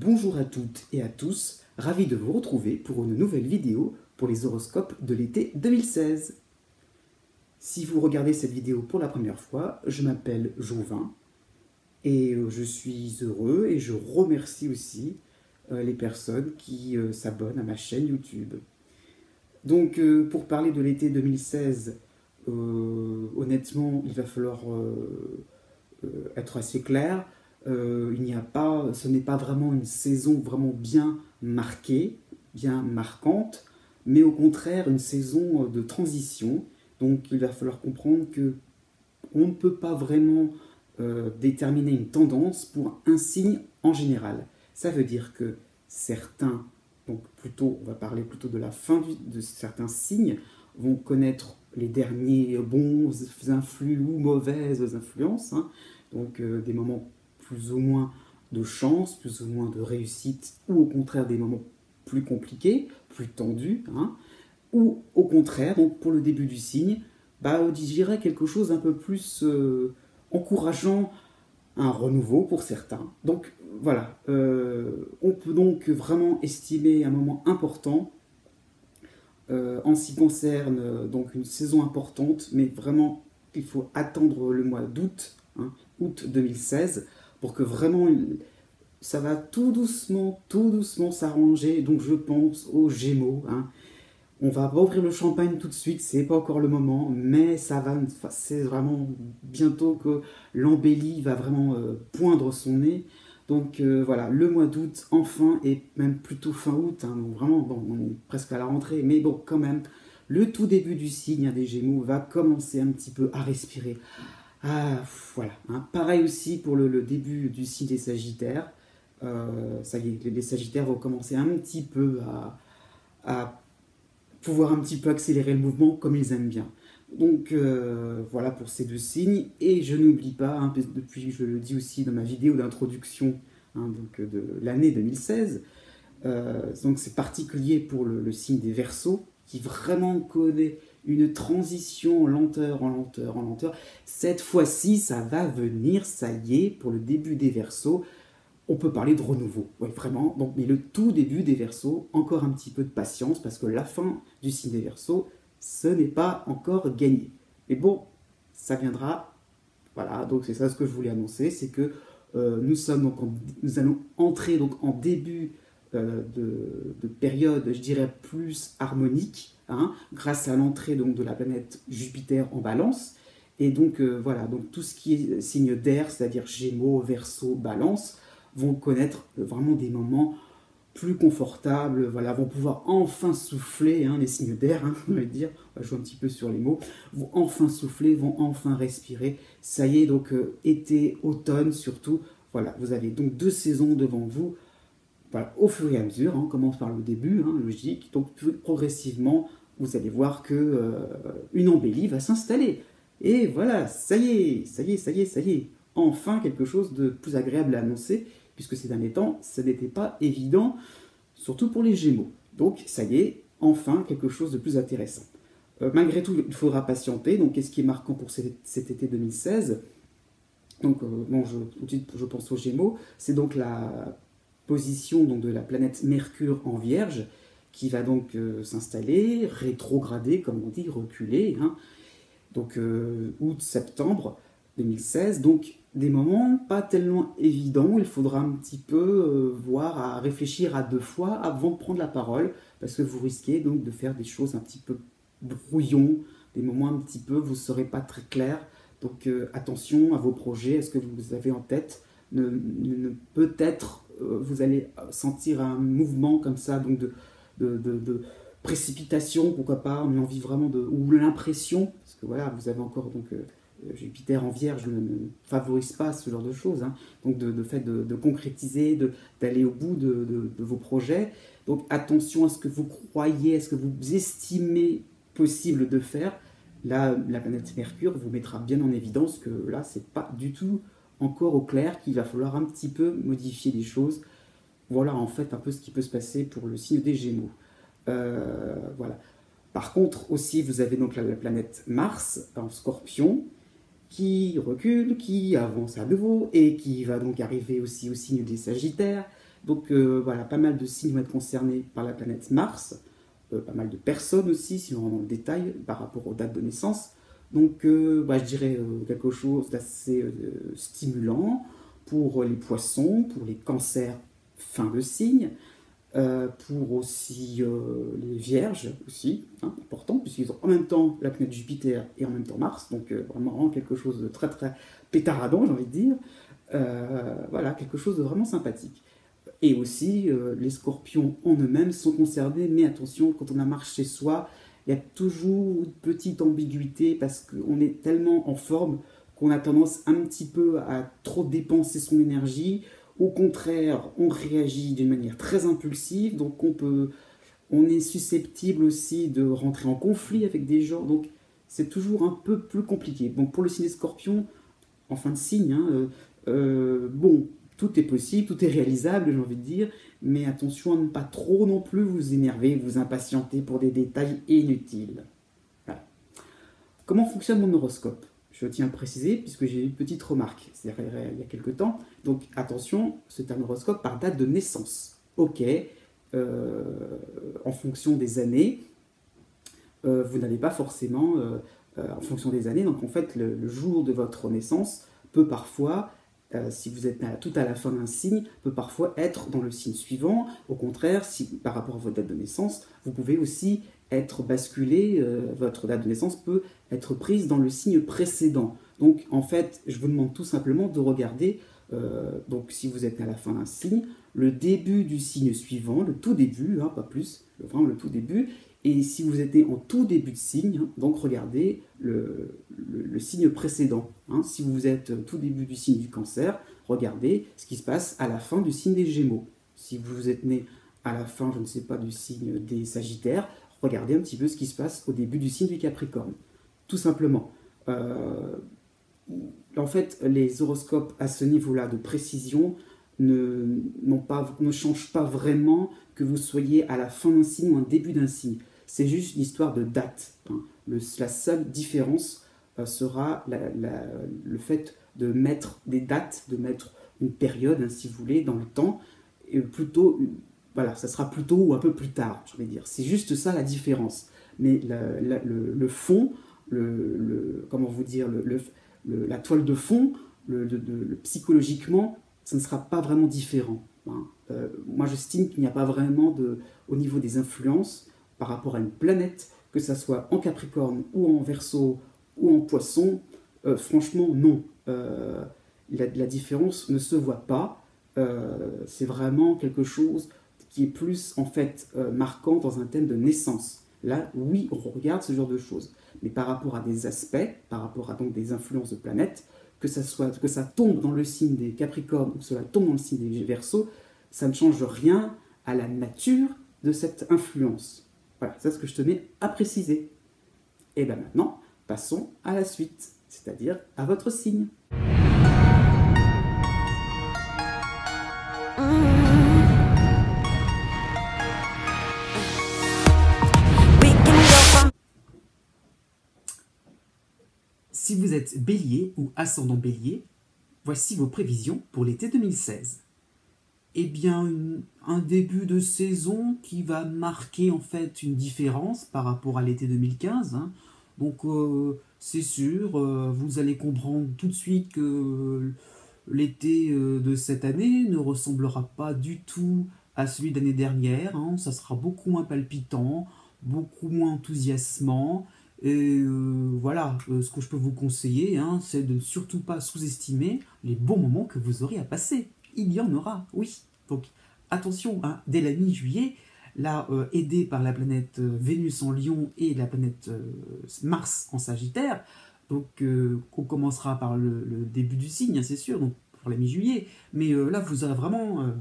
Bonjour à toutes et à tous, ravi de vous retrouver pour une nouvelle vidéo pour les horoscopes de l'été 2016. Si vous regardez cette vidéo pour la première fois, je m'appelle Jouvin et je suis heureux et je remercie aussi les personnes qui s'abonnent à ma chaîne YouTube. Donc pour parler de l'été 2016, honnêtement il va falloir être assez clair. Ce n'est pas vraiment une saison vraiment bien marquée, bien marquante, mais au contraire une saison de transition. Donc il va falloir comprendre que on ne peut pas vraiment déterminer une tendance pour un signe en général. Ça veut dire que certains, donc plutôt, on va parler plutôt de la fin de certains signes, vont connaître les derniers bons influx ou mauvaises influences, hein. Donc des moments plus ou moins de chance, plus ou moins de réussite, ou au contraire des moments plus compliqués, plus tendus, hein. Ou au contraire, donc pour le début du signe, je dirais quelque chose un peu plus encourageant, un renouveau pour certains. Donc voilà, on peut donc vraiment estimer un moment important en ce qui concerne donc une saison importante, mais vraiment il faut attendre le mois d'août, hein, août 2016, pour que vraiment ça va tout doucement s'arranger. Donc je pense aux Gémeaux, hein. On va pas ouvrir le champagne tout de suite, c'est pas encore le moment, mais c'est vraiment bientôt que l'embellie va vraiment poindre son nez. Donc voilà, le mois d'août, enfin, et même plutôt fin août, hein, donc vraiment, bon, on est presque à la rentrée, mais bon, quand même, le tout début du signe, hein, des Gémeaux va commencer un petit peu à respirer. Ah, voilà, hein. Pareil aussi pour le début du signe des Sagittaires. Ça y est, les Sagittaires vont commencer un petit peu à pouvoir un petit peu accélérer le mouvement comme ils aiment bien. Donc voilà pour ces deux signes. Et je n'oublie pas, hein, depuis je le dis aussi dans ma vidéo d'introduction, hein, de l'année 2016, donc c'est particulier pour le signe des Verseaux, qui vraiment connaît une transition en lenteur, en lenteur, en lenteur. Cette fois-ci, ça va venir, ça y est, pour le début des Verseaux, on peut parler de renouveau, ouais, vraiment. Donc, mais le tout début des Verseaux, encore un petit peu de patience, parce que la fin du signe des Verseaux, ce n'est pas encore gagné. Mais bon, ça viendra. Voilà, donc c'est ça ce que je voulais annoncer, c'est que nous allons entrer donc en début de période, je dirais, plus harmonique, hein, grâce à l'entrée donc de la planète Jupiter en Balance. Et donc voilà, donc tout ce qui est signe d'air, c'est-à-dire Gémeaux, Verseau, Balance, vont connaître vraiment des moments plus confortables, voilà, vont pouvoir enfin souffler, hein, les signes d'air, hein, on va dire, on va jouer un petit peu sur les mots, vont enfin souffler, vont enfin respirer. Ça y est, donc été, automne surtout, voilà, vous avez donc 2 saisons devant vous. Voilà, au fur et à mesure, hein, on commence par le début, hein, logique, donc progressivement, vous allez voir que une embellie va s'installer. Et voilà, ça y est, ça y est, ça y est, ça y est. Enfin quelque chose de plus agréable à annoncer, puisque ces derniers temps, ça n'était pas évident, surtout pour les Gémeaux. Donc ça y est, enfin quelque chose de plus intéressant. Malgré tout, il faudra patienter. Donc qu'est-ce qui est marquant pour cet été 2016? Donc bon, je pense aux Gémeaux, c'est donc la position donc, de la planète Mercure en Vierge, qui va donc s'installer, rétrograder, comme on dit, reculer, hein. Donc août-septembre 2016, donc des moments pas tellement évidents, il faudra un petit peu voir, à réfléchir à 2 fois avant de prendre la parole, parce que vous risquez donc de faire des choses un petit peu brouillon, des moments un petit peu, vous ne serez pas très clair, donc attention à vos projets, à ce que vous avez en tête, peut-être vous allez sentir un mouvement comme ça, donc de précipitation, pourquoi pas, on a envie vraiment ou l'impression, parce que voilà, vous avez encore donc Jupiter en Vierge ne favorise pas ce genre de choses, hein, donc de fait de concrétiser, d'aller au bout de vos projets. Donc attention à ce que vous croyez, à ce que vous estimez possible de faire. Là, la planète Mercure vous mettra bien en évidence que là, c'est pas du tout encore au clair, qu'il va falloir un petit peu modifier les choses. Voilà en fait un peu ce qui peut se passer pour le signe des Gémeaux. Voilà. Par contre, aussi, vous avez donc la planète Mars en Scorpion, qui recule, qui avance à nouveau, et qui va donc arriver aussi au signe des Sagittaires. Donc voilà, pas mal de signes vont être concernés par la planète Mars, pas mal de personnes aussi, si on rentre dans le détail, par rapport aux dates de naissance. Donc je dirais quelque chose d'assez stimulant pour les poissons, pour les cancers fin de signe, pour aussi les vierges aussi, hein, important, puisqu'ils ont en même temps la planète Jupiter et en même temps Mars, donc vraiment quelque chose de très très pétaradant, j'ai envie de dire. Voilà, quelque chose de vraiment sympathique. Et aussi, les scorpions en eux-mêmes sont concernés, mais attention, quand on a Mars chez soi, il y a toujours une petite ambiguïté parce qu'on est tellement en forme qu'on a tendance un petit peu à trop dépenser son énergie. Au contraire, on réagit d'une manière très impulsive, donc on est susceptible aussi de rentrer en conflit avec des gens, donc c'est toujours un peu plus compliqué. Donc pour le signe des scorpions, en fin de signe, hein, bon, tout est possible, tout est réalisable, j'ai envie de dire, mais attention à ne pas trop non plus vous énerver, vous impatienter pour des détails inutiles. Voilà. Comment fonctionne mon horoscope? Je tiens à préciser, puisque j'ai eu une petite remarque, c'est-à-dire il y a quelques temps. Donc attention, c'est un horoscope par date de naissance. Ok, en fonction des années, vous n'allez pas forcément, en fonction des années, donc en fait le jour de votre naissance peut parfois, si vous êtes tout à la fin d'un signe, peut parfois être dans le signe suivant. Au contraire, si par rapport à votre date de naissance, vous pouvez aussi être basculé, votre date de naissance peut être prise dans le signe précédent. Donc en fait, je vous demande tout simplement de regarder, donc si vous êtes à la fin d'un signe, le début du signe suivant, le tout début, hein, pas plus, vraiment le tout début. Et si vous êtes en tout début de signe, hein, donc regardez le signe précédent. Hein. Si vous êtes tout début du signe du Cancer, regardez ce qui se passe à la fin du signe des Gémeaux. Si vous êtes né à la fin, je ne sais pas, du signe des Sagittaires, regardez un petit peu ce qui se passe au début du signe du Capricorne. Tout simplement. En fait, les horoscopes à ce niveau-là de précision ne changent pas vraiment que vous soyez à la fin d'un signe ou un début d'un signe. C'est juste une histoire de date. Hein. La seule différence sera le fait de mettre des dates, de mettre une période, hein, si vous voulez, dans le temps, et plutôt, voilà, ça sera plutôt ou un peu plus tard, je vais dire. C'est juste ça la différence. Mais le fond, comment vous dire, la toile de fond, psychologiquement, ça ne sera pas vraiment différent. Hein. Moi, j'estime qu'il n'y a pas vraiment au niveau des influences par rapport à une planète, que ça soit en Capricorne ou en Verseau ou en Poisson, franchement, non. La différence ne se voit pas. C'est vraiment quelque chose qui est plus, en fait, marquant dans un thème de naissance. Là, oui, on regarde ce genre de choses. Mais par rapport à des aspects, par rapport à donc des influences de planètes, que ça tombe dans le signe des Capricornes ou que cela tombe dans le signe des Verseaux, ça ne change rien à la nature de cette influence. Voilà, c'est ce que je tenais à préciser. Et bien maintenant, passons à la suite, c'est-à-dire à votre signe. Si vous êtes Bélier ou ascendant Bélier, voici vos prévisions pour l'été 2016. Eh bien, un début de saison qui va marquer en fait une différence par rapport à l'été 2015. Hein. Donc, c'est sûr, vous allez comprendre tout de suite que l'été de cette année ne ressemblera pas du tout à celui de l'année dernière. Hein. Ça sera beaucoup moins palpitant, beaucoup moins enthousiasmant. Et voilà, ce que je peux vous conseiller, hein, c'est de ne surtout pas sous-estimer les bons moments que vous aurez à passer. Il y en aura, oui. Donc attention, hein, dès la mi-juillet, là, aidé par la planète Vénus en Lion et la planète Mars en Sagittaire, donc on commencera par le début du signe, hein, c'est sûr, donc pour la mi-juillet. Mais là, vous aurez vraiment,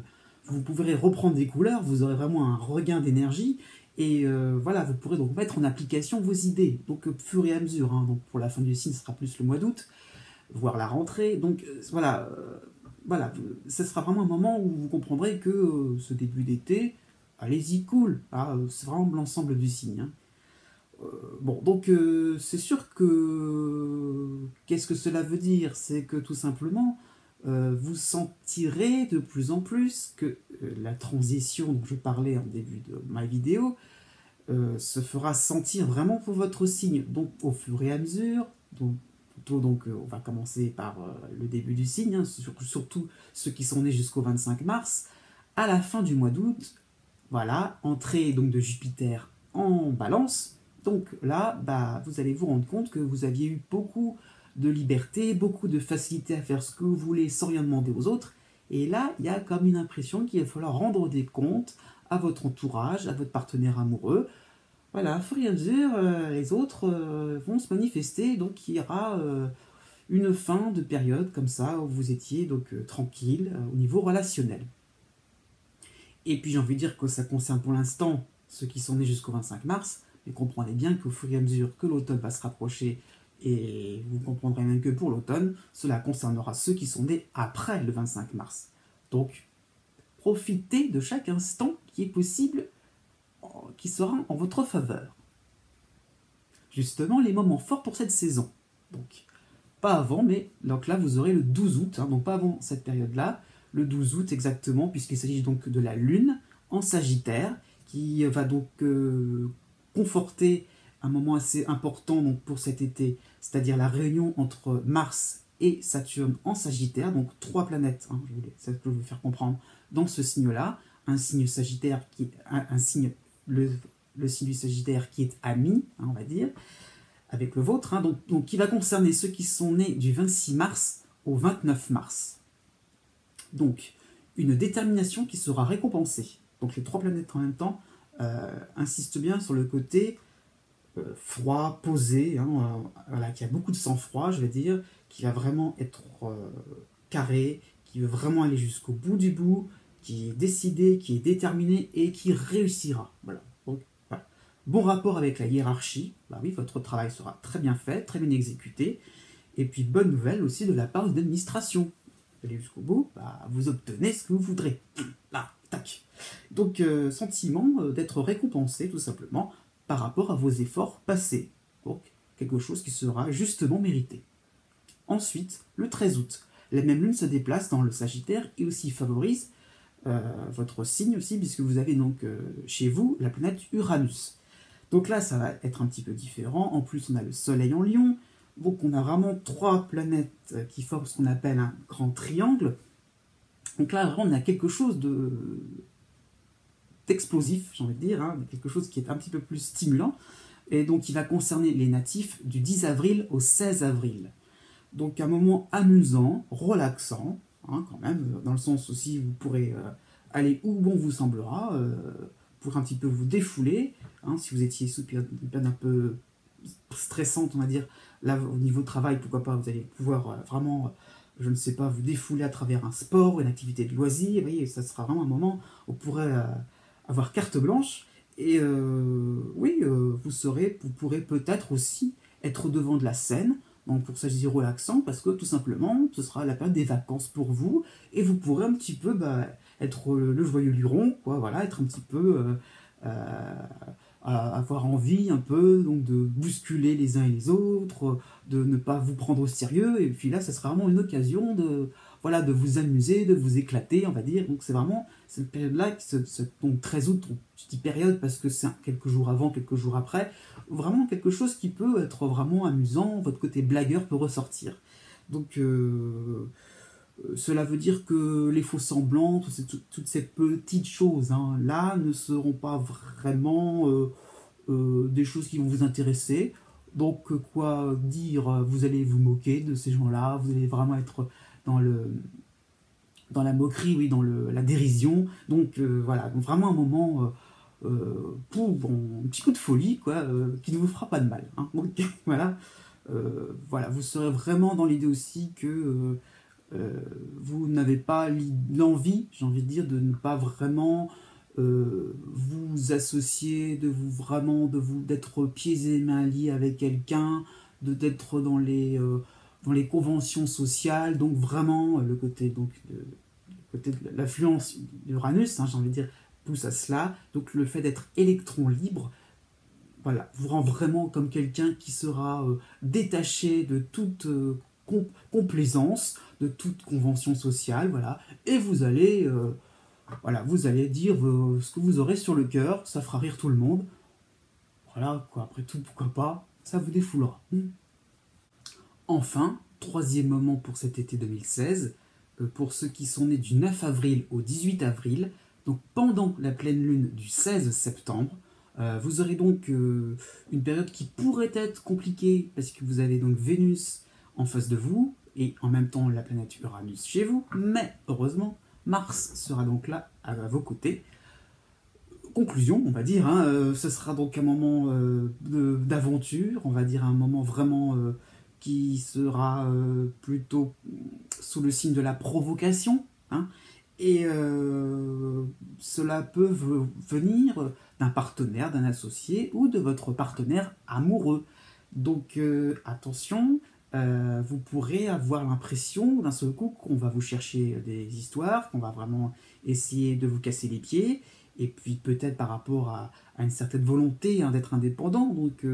vous pourrez reprendre des couleurs, vous aurez vraiment un regain d'énergie. Et voilà, vous pourrez donc mettre en application vos idées, donc au fur et à mesure. Hein, donc pour la fin du signe, ce sera plus le mois d'août, voire la rentrée. Donc voilà, ce sera vraiment un moment où vous comprendrez que ce début d'été, allez-y cool. Ah, c'est vraiment l'ensemble du signe. Hein. Bon, donc c'est sûr que qu'est-ce que cela veut dire? C'est que tout simplement, vous sentirez de plus en plus que la transition dont je parlais en début de ma vidéo se fera sentir vraiment pour votre signe. Donc au fur et à mesure, on va commencer par le début du signe, hein, surtout ceux qui sont nés jusqu'au 25 mars, à la fin du mois d'août, voilà, entrée donc de Jupiter en balance. Donc là, vous allez vous rendre compte que vous aviez eu beaucoup de liberté, beaucoup de facilité à faire ce que vous voulez sans rien demander aux autres. Et là, il y a comme une impression qu'il va falloir rendre des comptes à votre entourage, à votre partenaire amoureux. Voilà, au fur et à mesure, les autres vont se manifester, donc il y aura une fin de période comme ça où vous étiez donc tranquille au niveau relationnel. Et puis j'ai envie de dire que ça concerne pour l'instant ceux qui sont nés jusqu'au 25 mars, mais comprenez bien qu'au fur et à mesure que l'automne va se rapprocher, et vous comprendrez même que pour l'automne, cela concernera ceux qui sont nés après le 25 mars. Donc, profitez de chaque instant qui est possible, qui sera en votre faveur. Justement, les moments forts pour cette saison. Donc, pas avant, mais donc là, vous aurez le 12 août, hein, donc pas avant cette période-là, le 12 août exactement, puisqu'il s'agit donc de la Lune en Sagittaire, qui va donc conforter un moment assez important donc, pour cet été, c'est-à-dire la réunion entre Mars et Saturne en Sagittaire, donc 3 planètes, hein, c'est ce que je veux vous faire comprendre, dans ce signe-là, un signe Sagittaire, le signe du Sagittaire qui est ami, hein, on va dire, avec le vôtre, hein, donc qui va concerner ceux qui sont nés du 26 mars au 29 mars. Donc, une détermination qui sera récompensée. Donc les 3 planètes en même temps insistent bien sur le côté froid, posé, hein, voilà, qui a beaucoup de sang-froid, je vais dire, qui va vraiment être carré, qui veut vraiment aller jusqu'au bout du bout, qui est décidé, qui est déterminé et qui réussira. Voilà. Donc, voilà. Bon rapport avec la hiérarchie, oui, votre travail sera très bien fait, très bien exécuté, et puis bonne nouvelle aussi de la part de l'administration. Vous allez jusqu'au bout, vous obtenez ce que vous voudrez. Là, tac. Donc, sentiment d'être récompensé, tout simplement, par rapport à vos efforts passés. Donc, quelque chose qui sera justement mérité. Ensuite, le 13 août, la même lune se déplace dans le Sagittaire et aussi favorise votre signe aussi, puisque vous avez donc chez vous la planète Uranus. Donc là, ça va être un petit peu différent. En plus, on a le Soleil en Lion. Donc on a vraiment 3 planètes qui forment ce qu'on appelle un grand triangle. Donc là, vraiment, on a quelque chose d'explosif, j'ai envie de dire, hein, quelque chose qui est un petit peu plus stimulant, et donc qui va concerner les natifs du 10 avril au 16 avril. Donc un moment amusant, relaxant, hein, quand même, dans le sens aussi vous pourrez aller où bon vous semblera, pour un petit peu vous défouler, hein, si vous étiez sous une période un peu stressante, on va dire, là au niveau de travail, pourquoi pas, vous allez pouvoir vraiment, je ne sais pas, vous défouler à travers un sport, une activité de loisir, vous voyez, ça sera vraiment un moment où vous pourrez avoir carte blanche, et vous pourrez peut-être aussi être devant de la scène, donc pour ça je dis relaxant, parce que tout simplement, ce sera la période des vacances pour vous, et vous pourrez un petit peu être le joyeux luron, quoi, voilà, être un petit peu avoir envie un peu donc de bousculer les uns et les autres, de ne pas vous prendre au sérieux, et puis là, ça sera vraiment une occasion de vous amuser, de vous éclater, on va dire. Donc c'est vraiment cette période-là, donc 13 août, je dis période parce que c'est quelques jours avant, quelques jours après, vraiment quelque chose qui peut être vraiment amusant, votre côté blagueur peut ressortir. Donc cela veut dire que les faux semblants, toutes ces petites choses, hein, là, ne seront pas vraiment des choses qui vont vous intéresser. Donc, quoi dire, vous allez vous moquer de ces gens-là, vous allez vraiment être dans la moquerie, oui, dans la dérision. Donc, voilà, donc vraiment un moment pour un petit coup de folie, quoi, qui ne vous fera pas de mal. Hein. Donc, voilà, vous serez vraiment dans l'idée aussi que vous n'avez pas l'envie, j'ai envie de dire, de ne pas vraiment vous associer, d'être pieds et mains liés avec quelqu'un, d'être dans les conventions sociales, donc vraiment le côté de l'affluence d'Uranus, hein, j'ai envie de dire, pousse à cela, donc le fait d'être électron libre, voilà, vous rend vraiment comme quelqu'un qui sera détaché de toute complaisance de toute convention sociale, voilà, et vous allez, voilà, vous allez dire ce que vous aurez sur le cœur, ça fera rire tout le monde, voilà, quoi, après tout, pourquoi pas, ça vous défoulera. Enfin, troisième moment pour cet été 2016, pour ceux qui sont nés du 9 avril au 18 avril, donc pendant la pleine lune du 16 septembre, vous aurez donc une période qui pourrait être compliquée parce que vous avez donc Vénus en face de vous et en même temps la planète Uranus chez vous, mais heureusement, Mars sera donc là à vos côtés. Conclusion, on va dire, hein, ce sera donc un moment d'aventure, on va dire un moment vraiment qui sera plutôt sous le signe de la provocation, hein, et cela peut venir d'un partenaire, d'un associé ou de votre partenaire amoureux. Donc attention, vous pourrez avoir l'impression d'un seul coup qu'on va vous chercher des histoires, qu'on va vraiment essayer de vous casser les pieds, et puis peut-être par rapport à une certaine volonté hein, d'être indépendant, donc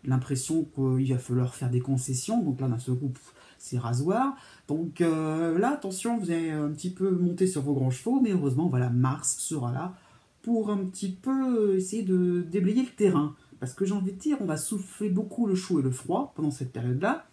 l'impression qu'il va falloir faire des concessions, donc là d'un seul coup c'est rasoir, donc là attention, vous allez un petit peu monter sur vos grands chevaux, mais heureusement voilà, Mars sera là pour un petit peu essayer de déblayer le terrain, parce que j'ai envie de dire, on va souffler beaucoup le chaud et le froid pendant cette période-là.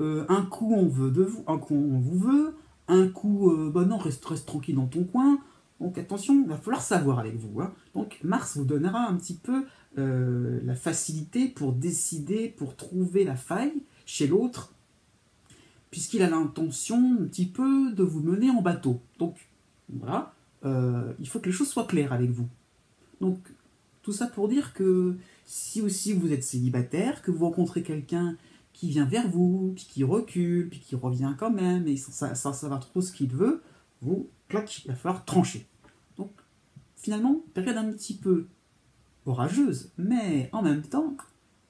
Un coup on veut de vous, un coup on vous veut, un coup bah non, reste tranquille dans ton coin. Donc attention, il va falloir savoir avec vous. Hein. Donc Mars vous donnera un petit peu la facilité pour décider, pour trouver la faille chez l'autre, puisqu'il a l'intention un petit peu de vous mener en bateau. Donc voilà, il faut que les choses soient claires avec vous. Donc tout ça pour dire que si aussi vous êtes célibataire, que vous rencontrez quelqu'un qui vient vers vous, puis qui recule, puis qui revient quand même, et sans savoir trop ce qu'il veut, vous, clac, il va falloir trancher. Donc, finalement, période un petit peu orageuse, mais en même temps,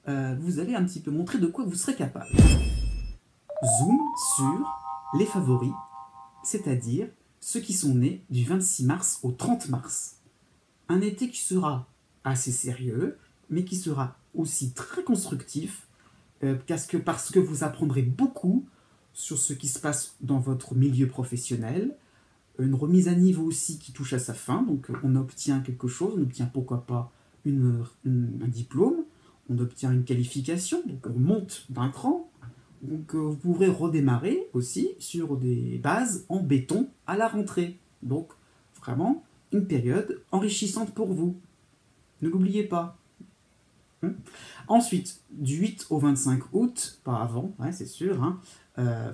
vous allez un petit peu montrer de quoi vous serez capable. Zoom sur les favoris, c'est-à-dire ceux qui sont nés du 26 mars au 30 mars. Un été qui sera assez sérieux, mais qui sera aussi très constructif, parce que vous apprendrez beaucoup sur ce qui se passe dans votre milieu professionnel, une remise à niveau aussi qui touche à sa fin, donc on obtient quelque chose, on obtient pourquoi pas un diplôme, on obtient une qualification, donc on monte d'un cran, donc vous pourrez redémarrer aussi sur des bases en béton à la rentrée, donc vraiment une période enrichissante pour vous, ne l'oubliez pas. Ensuite, du 8 au 25 août, pas avant, ouais, c'est sûr, hein,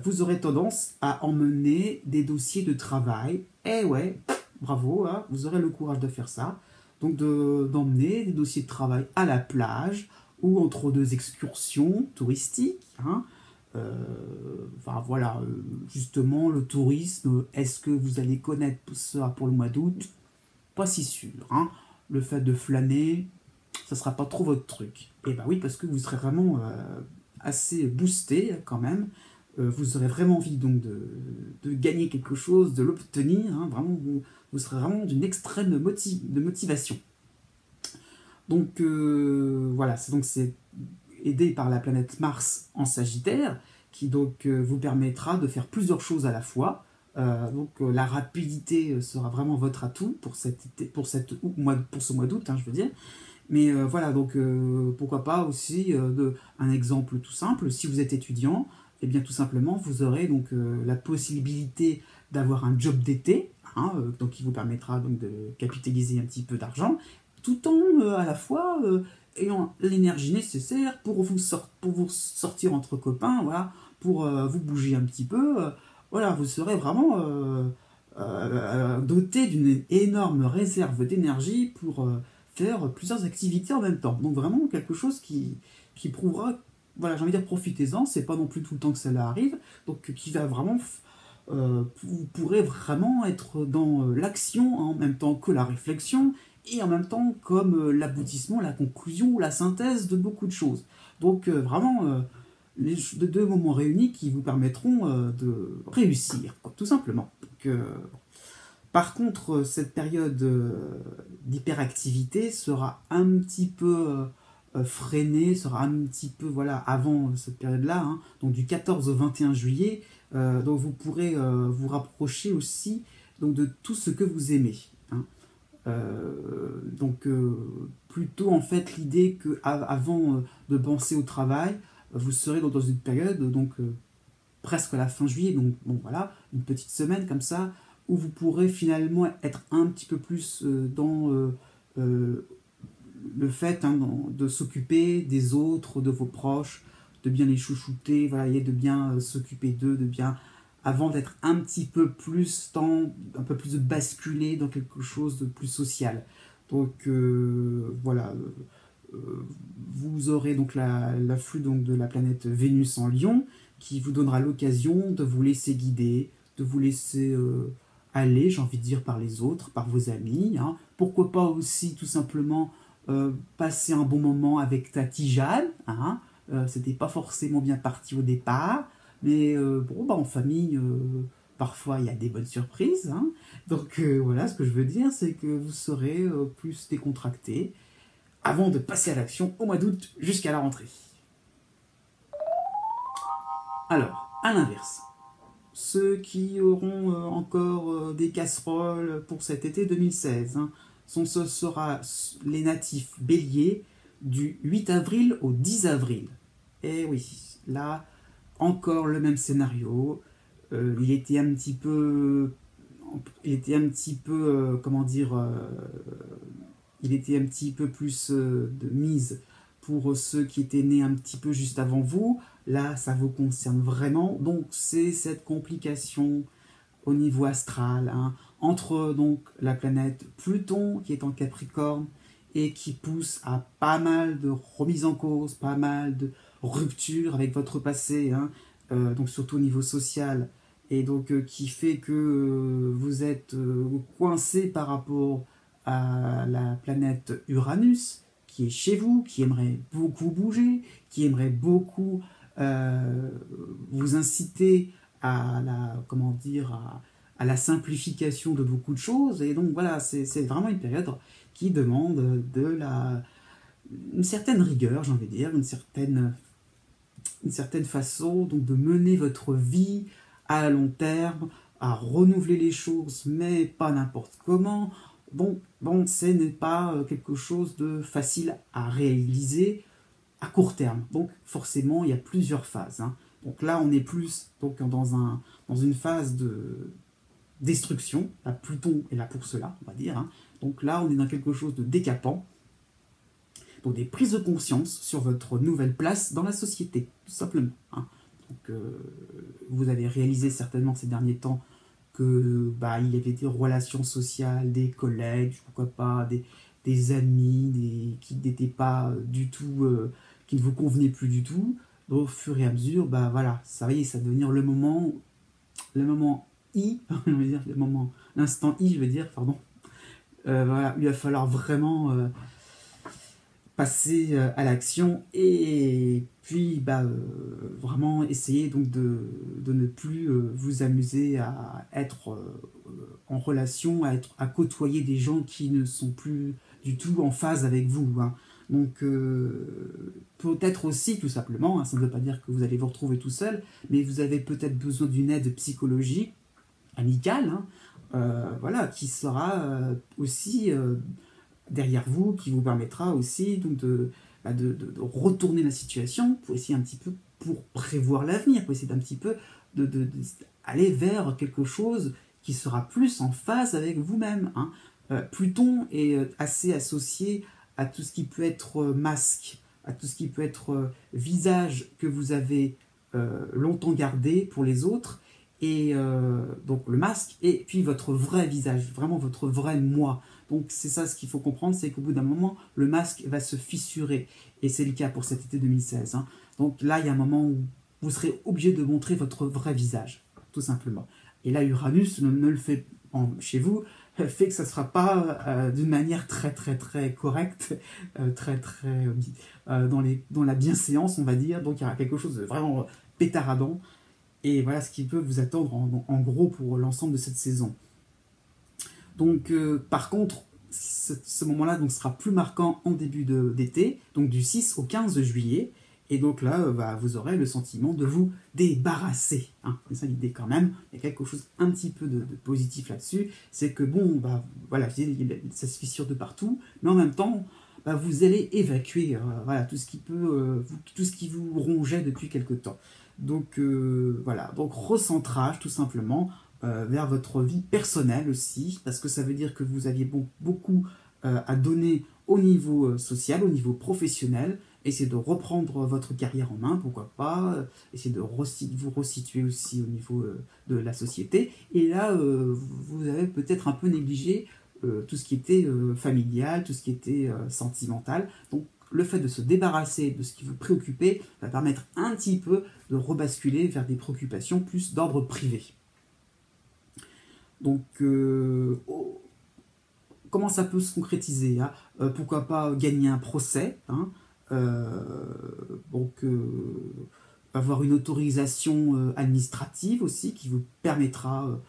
vous aurez tendance à emmener des dossiers de travail. Eh ouais, bravo, hein, vous aurez le courage de faire ça. Donc d'emmener des dossiers de travail à la plage ou entre deux excursions touristiques. Hein. Enfin voilà, justement, le tourisme, est-ce que vous allez connaître ça pour le mois d'août? Pas si sûr. Hein. Le fait de flâner, ça sera pas trop votre truc. Et bah oui, parce que vous serez vraiment assez boosté quand même. Vous aurez vraiment envie donc de gagner quelque chose, de l'obtenir. Hein, vraiment, vous serez vraiment d'une extrême motivation. Donc voilà, c'est aidé par la planète Mars en Sagittaire, qui donc vous permettra de faire plusieurs choses à la fois. Donc la rapidité sera vraiment votre atout pour ce mois d'août, hein, je veux dire. Mais voilà, donc pourquoi pas aussi un exemple tout simple, si vous êtes étudiant, et bien tout simplement vous aurez donc la possibilité d'avoir un job d'été, hein, donc qui vous permettra donc de capitaliser un petit peu d'argent, tout en à la fois ayant l'énergie nécessaire pour vous sortir entre copains, voilà, pour vous bouger un petit peu, voilà, vous serez vraiment doté d'une énorme réserve d'énergie pour faire plusieurs activités en même temps. Donc vraiment quelque chose qui prouvera, voilà, j'ai envie de dire profitez-en, c'est pas non plus tout le temps que cela arrive, donc qui va vraiment, vous pourrez vraiment être dans l'action en même temps que la réflexion, et en même temps comme l'aboutissement, la conclusion, la synthèse de beaucoup de choses. Donc vraiment, les deux moments réunis qui vous permettront de réussir, quoi, tout simplement. Donc, par contre, cette période d'hyperactivité sera un petit peu freiner, sera un petit peu, voilà, avant cette période-là, hein, donc du 14 au 21 juillet, donc vous pourrez vous rapprocher aussi donc, de tout ce que vous aimez. Hein. Donc plutôt en fait l'idée que avant de penser au travail, vous serez dans une période donc presque à la fin juillet, donc bon voilà, une petite semaine comme ça, où vous pourrez finalement être un petit peu plus dans le fait hein, de s'occuper des autres, de vos proches, de bien les chouchouter, voilà, et de bien s'occuper d'eux, de bien avant d'être un petit peu plus un peu plus de basculer dans quelque chose de plus social. Donc voilà, vous aurez donc l'afflux donc de la planète Vénus en Lion qui vous donnera l'occasion de vous laisser guider, de vous laisser aller, j'ai envie de dire, par les autres, par vos amis. Hein. Pourquoi pas aussi tout simplement passer un bon moment avec ta Tijane. Hein. C'était pas forcément bien parti au départ, mais bon, bah, en famille, parfois il y a des bonnes surprises. Hein. Donc voilà, ce que je veux dire, c'est que vous serez plus décontracté avant de passer à l'action au mois d'août jusqu'à la rentrée. Alors, à l'inverse, ceux qui auront encore des casseroles pour cet été 2016, hein, ce sera les natifs béliers du 8 avril au 10 avril. Et oui, là, encore le même scénario. Il était un petit peu... comment dire... il était un petit peu plus de mise pour ceux qui étaient nés un petit peu juste avant vous. Là, ça vous concerne vraiment. Donc, c'est cette complication au niveau astral, hein, entre donc la planète Pluton qui est en Capricorne et qui pousse à pas mal de remises en cause, pas mal de ruptures avec votre passé, hein, donc surtout au niveau social, et donc qui fait que vous êtes coincé par rapport à la planète Uranus qui est chez vous, qui aimerait beaucoup bouger, qui aimerait beaucoup vous inciter à la, comment dire, à la simplification de beaucoup de choses. Et donc voilà, c'est vraiment une période qui demande une certaine rigueur, j'ai envie de dire, une certaine façon donc, de mener votre vie à long terme, à renouveler les choses, mais pas n'importe comment. Bon, ce n'est pas quelque chose de facile à réaliser à court terme. Donc forcément, il y a plusieurs phases. Hein. Donc là, on est plus donc, dans une phase de destruction. La Pluton est là pour cela, on va dire. Hein. Donc là, on est dans quelque chose de décapant. Donc des prises de conscience sur votre nouvelle place dans la société, tout simplement. Hein. Donc vous avez réalisé certainement ces derniers temps que il y avait des relations sociales, des collègues, pourquoi pas, des amis, qui n'étaient pas du tout, qui ne vous convenaient plus du tout. Donc, au fur et à mesure, voilà, ça y est, ça va devenir le moment I, je veux dire, l'instant I, je veux dire, pardon. Voilà, il va falloir vraiment passer à l'action et puis vraiment essayer donc de ne plus vous amuser à être en relation, à côtoyer des gens qui ne sont plus du tout en phase avec vous. Hein. Donc peut-être aussi tout simplement, hein, ça ne veut pas dire que vous allez vous retrouver tout seul, mais vous avez peut-être besoin d'une aide psychologique, amicale, hein, voilà, qui sera aussi derrière vous, qui vous permettra aussi donc de retourner la situation pour essayer un petit peu pour prévoir l'avenir, pour essayer d'un petit peu aller vers quelque chose qui sera plus en phase avec vous-même. Hein. Pluton est assez associé à tout ce qui peut être masque, à tout ce qui peut être visage que vous avez longtemps gardé pour les autres, et donc le masque, et puis votre vrai visage, vraiment votre vrai moi. Donc c'est ça ce qu'il faut comprendre, c'est qu'au bout d'un moment, le masque va se fissurer. Et c'est le cas pour cet été 2016. Hein. Donc là, il y a un moment où vous serez obligé de montrer votre vrai visage, tout simplement. Et là, Uranus ne le fait chez vous, fait que ça ne sera pas d'une manière très très très correcte, très très dans la bienséance, on va dire. Donc il y aura quelque chose de vraiment pétaradant. Et voilà ce qui peut vous attendre en gros pour l'ensemble de cette saison. Donc par contre, ce moment-là donc sera plus marquant en début d'été, donc du 6 au 15 juillet. Et donc là, vous aurez le sentiment de vous débarrasser. Hein. C'est ça l'idée quand même. Il y a quelque chose un petit peu de positif là-dessus. C'est que bon, voilà, ça se fissure de partout, mais en même temps, vous allez évacuer voilà, tout ce qui vous rongeait depuis quelque temps. Donc voilà, donc recentrage tout simplement vers votre vie personnelle aussi, parce que ça veut dire que vous aviez beaucoup à donner au niveau social, au niveau professionnel. Essayez de reprendre votre carrière en main, pourquoi pas. Essayez de vous resituer aussi au niveau de la société. Et là, vous avez peut-être un peu négligé tout ce qui était familial, tout ce qui était sentimental. Donc, le fait de se débarrasser de ce qui vous préoccupait va permettre un petit peu de rebasculer vers des préoccupations plus d'ordre privé. Donc, comment ça peut se concrétiser hein pourquoi pas gagner un procès hein avoir une autorisation administrative aussi qui vous permettra,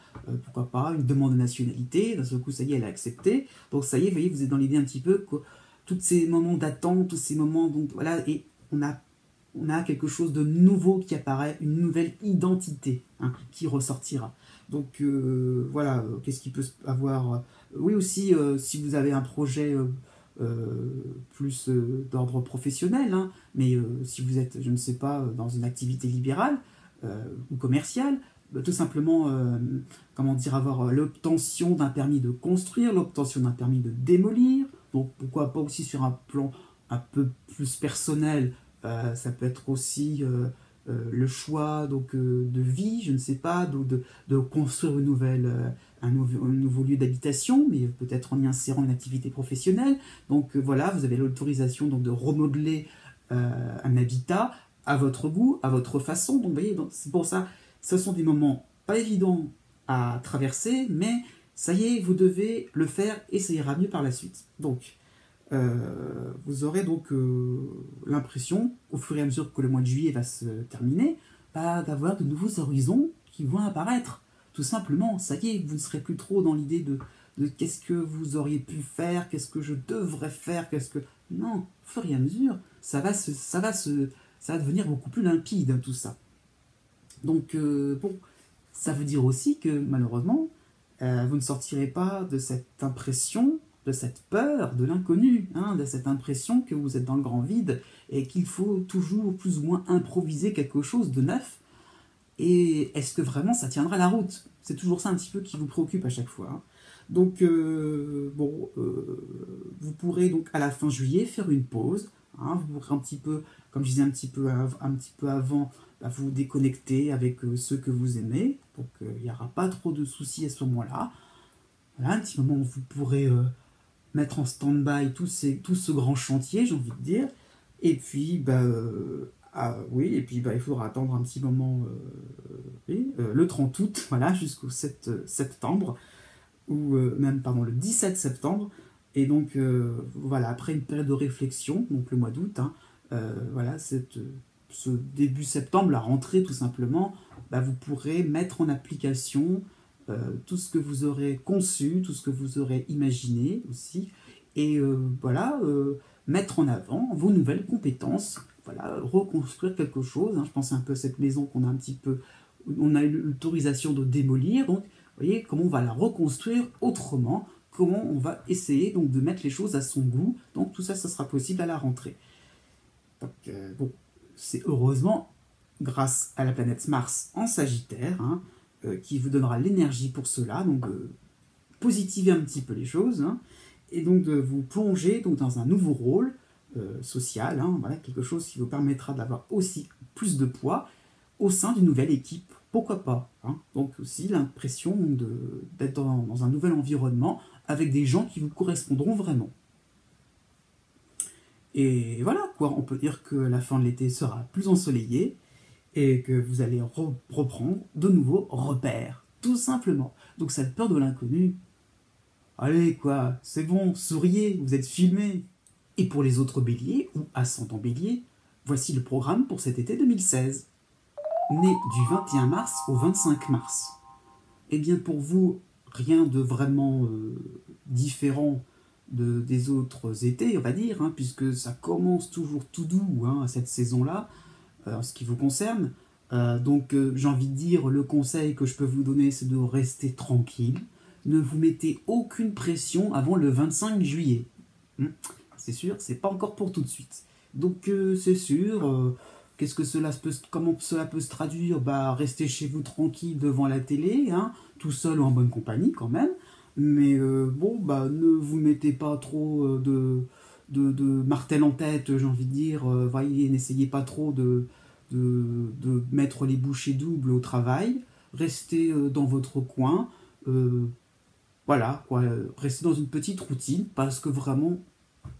pourquoi pas, une demande de nationalité. D'un seul coup, ça y est, elle a accepté. Donc ça y est, vous voyez, vous êtes dans l'idée un petit peu que tous ces moments d'attente, tous ces moments, donc voilà, et on a quelque chose de nouveau qui apparaît, une nouvelle identité hein, qui ressortira. Donc voilà, qu'est-ce qui peut avoir oui aussi, si vous avez un projet plus d'ordre professionnel, hein, mais si vous êtes, je ne sais pas, dans une activité libérale ou commerciale, tout simplement, comment dire, avoir l'obtention d'un permis de construire, l'obtention d'un permis de démolir, donc pourquoi pas aussi sur un plan un peu plus personnel, ça peut être aussi le choix donc, de vie, je ne sais pas, de construire une nouvelle, un nouveau lieu d'habitation, mais peut-être en y insérant une activité professionnelle. Donc voilà, vous avez l'autorisation donc, de remodeler un habitat à votre goût, à votre façon. Donc vous voyez, c'est pour ça, ce sont des moments pas évidents à traverser, mais ça y est, vous devez le faire et ça ira mieux par la suite. Donc, vous aurez donc l'impression, au fur et à mesure que le mois de juillet va se terminer, d'avoir de nouveaux horizons qui vont apparaître. Tout simplement, ça y est, vous ne serez plus trop dans l'idée de qu'est-ce que vous auriez pu faire, qu'est-ce que je devrais faire, qu'est-ce que... Non, au fur et à mesure, ça va devenir beaucoup plus limpide, hein, tout ça. Donc, bon, ça veut dire aussi que, malheureusement, vous ne sortirez pas de cette impression, de cette peur, de l'inconnu, hein, de cette impression que vous êtes dans le grand vide et qu'il faut toujours plus ou moins improviser quelque chose de neuf. Et est-ce que vraiment ça tiendra la route? C'est toujours ça un petit peu qui vous préoccupe à chaque fois. Hein. Donc, vous pourrez donc à la fin juillet faire une pause. Hein, vous pourrez un petit peu, comme je disais un petit peu avant, vous déconnecter avec ceux que vous aimez. Donc, il n'y aura pas trop de soucis à ce moment-là. Voilà, un petit moment où vous pourrez mettre en stand-by tout ce grand chantier, j'ai envie de dire. Et puis, il faudra attendre un petit moment, le 30 août, voilà, jusqu'au 7 septembre, ou même, pardon, le 17 septembre. Et donc, voilà, après une période de réflexion, donc le mois d'août, hein, voilà, ce début septembre, la rentrée tout simplement, vous pourrez mettre en application tout ce que vous aurez conçu, tout ce que vous aurez imaginé aussi, et mettre en avant vos nouvelles compétences, voilà, reconstruire quelque chose. Hein. Je pense un peu à cette maison qu'on a un petit peu, on a eu l'autorisation de démolir, donc vous voyez comment on va la reconstruire autrement, comment on va essayer donc de mettre les choses à son goût. Donc tout ça, ça sera possible à la rentrée. Donc c'est heureusement grâce à la planète Mars en Sagittaire, hein, qui vous donnera l'énergie pour cela, donc positiver un petit peu les choses, hein, et donc de vous plonger donc, dans un nouveau rôle social, hein, voilà, quelque chose qui vous permettra d'avoir aussi plus de poids au sein d'une nouvelle équipe, pourquoi pas. Hein. Donc aussi l'impression d'être dans un nouvel environnement avec des gens qui vous correspondront vraiment. Et voilà, quoi, on peut dire que la fin de l'été sera plus ensoleillée et que vous allez reprendre de nouveaux repères, tout simplement. Donc cette peur de l'inconnu, allez quoi, c'est bon, souriez, vous êtes filmés. Et pour les autres béliers ou ascendants béliers, voici le programme pour cet été 2016. Né du 21 mars au 25 mars. Eh bien pour vous, rien de vraiment différent des autres étés, on va dire, hein, puisque ça commence toujours tout doux, hein, cette saison-là, en ce qui vous concerne. Donc j'ai envie de dire, le conseil que je peux vous donner, c'est de rester tranquille. Ne vous mettez aucune pression avant le 25 juillet. C'est sûr, c'est pas encore pour tout de suite. Donc c'est sûr, comment cela peut se traduire? Bah, restez chez vous tranquille devant la télé, hein, tout seul ou en bonne compagnie quand même. Mais bon, bah, ne vous mettez pas trop de martel en tête, j'ai envie de dire. Voyez, n'essayez pas trop de mettre les bouchées doubles au travail. Restez dans votre coin. Voilà, quoi, restez dans une petite routine parce que vraiment,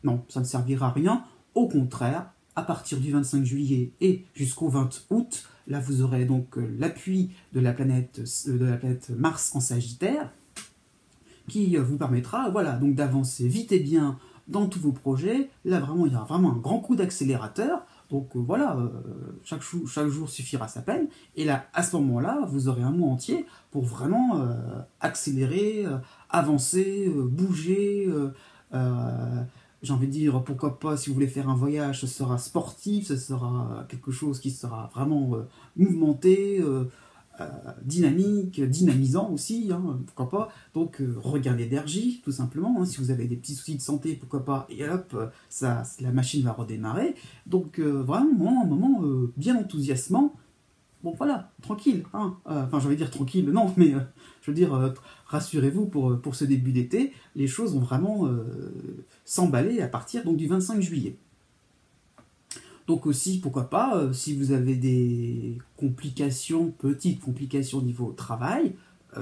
non, ça ne servira à rien. Au contraire, à partir du 25 juillet et jusqu'au 20 août, là vous aurez donc l'appui de la planète Mars en Sagittaire qui vous permettra, voilà, donc d'avancer vite et bien dans tous vos projets. Là vraiment, il y aura vraiment un grand coup d'accélérateur. Donc voilà, chaque jour suffira sa peine. Et là, à ce moment-là, vous aurez un mois entier pour vraiment accélérer, avancer, bouger. J'ai envie de dire, pourquoi pas, si vous voulez faire un voyage, ce sera sportif, ce sera quelque chose qui sera vraiment mouvementé, dynamique, dynamisant aussi, hein, pourquoi pas. Donc regain d'énergie, tout simplement, hein, si vous avez des petits soucis de santé, pourquoi pas, et hop, la machine va redémarrer. Donc vraiment un moment bien enthousiasmant. Bon voilà, tranquille, hein. Enfin j'ai envie de dire tranquille, non, mais je veux dire, rassurez-vous pour ce début d'été, les choses vont vraiment s'emballer à partir donc, du 25 juillet. Donc aussi, pourquoi pas, si vous avez des complications, petites complications au niveau travail,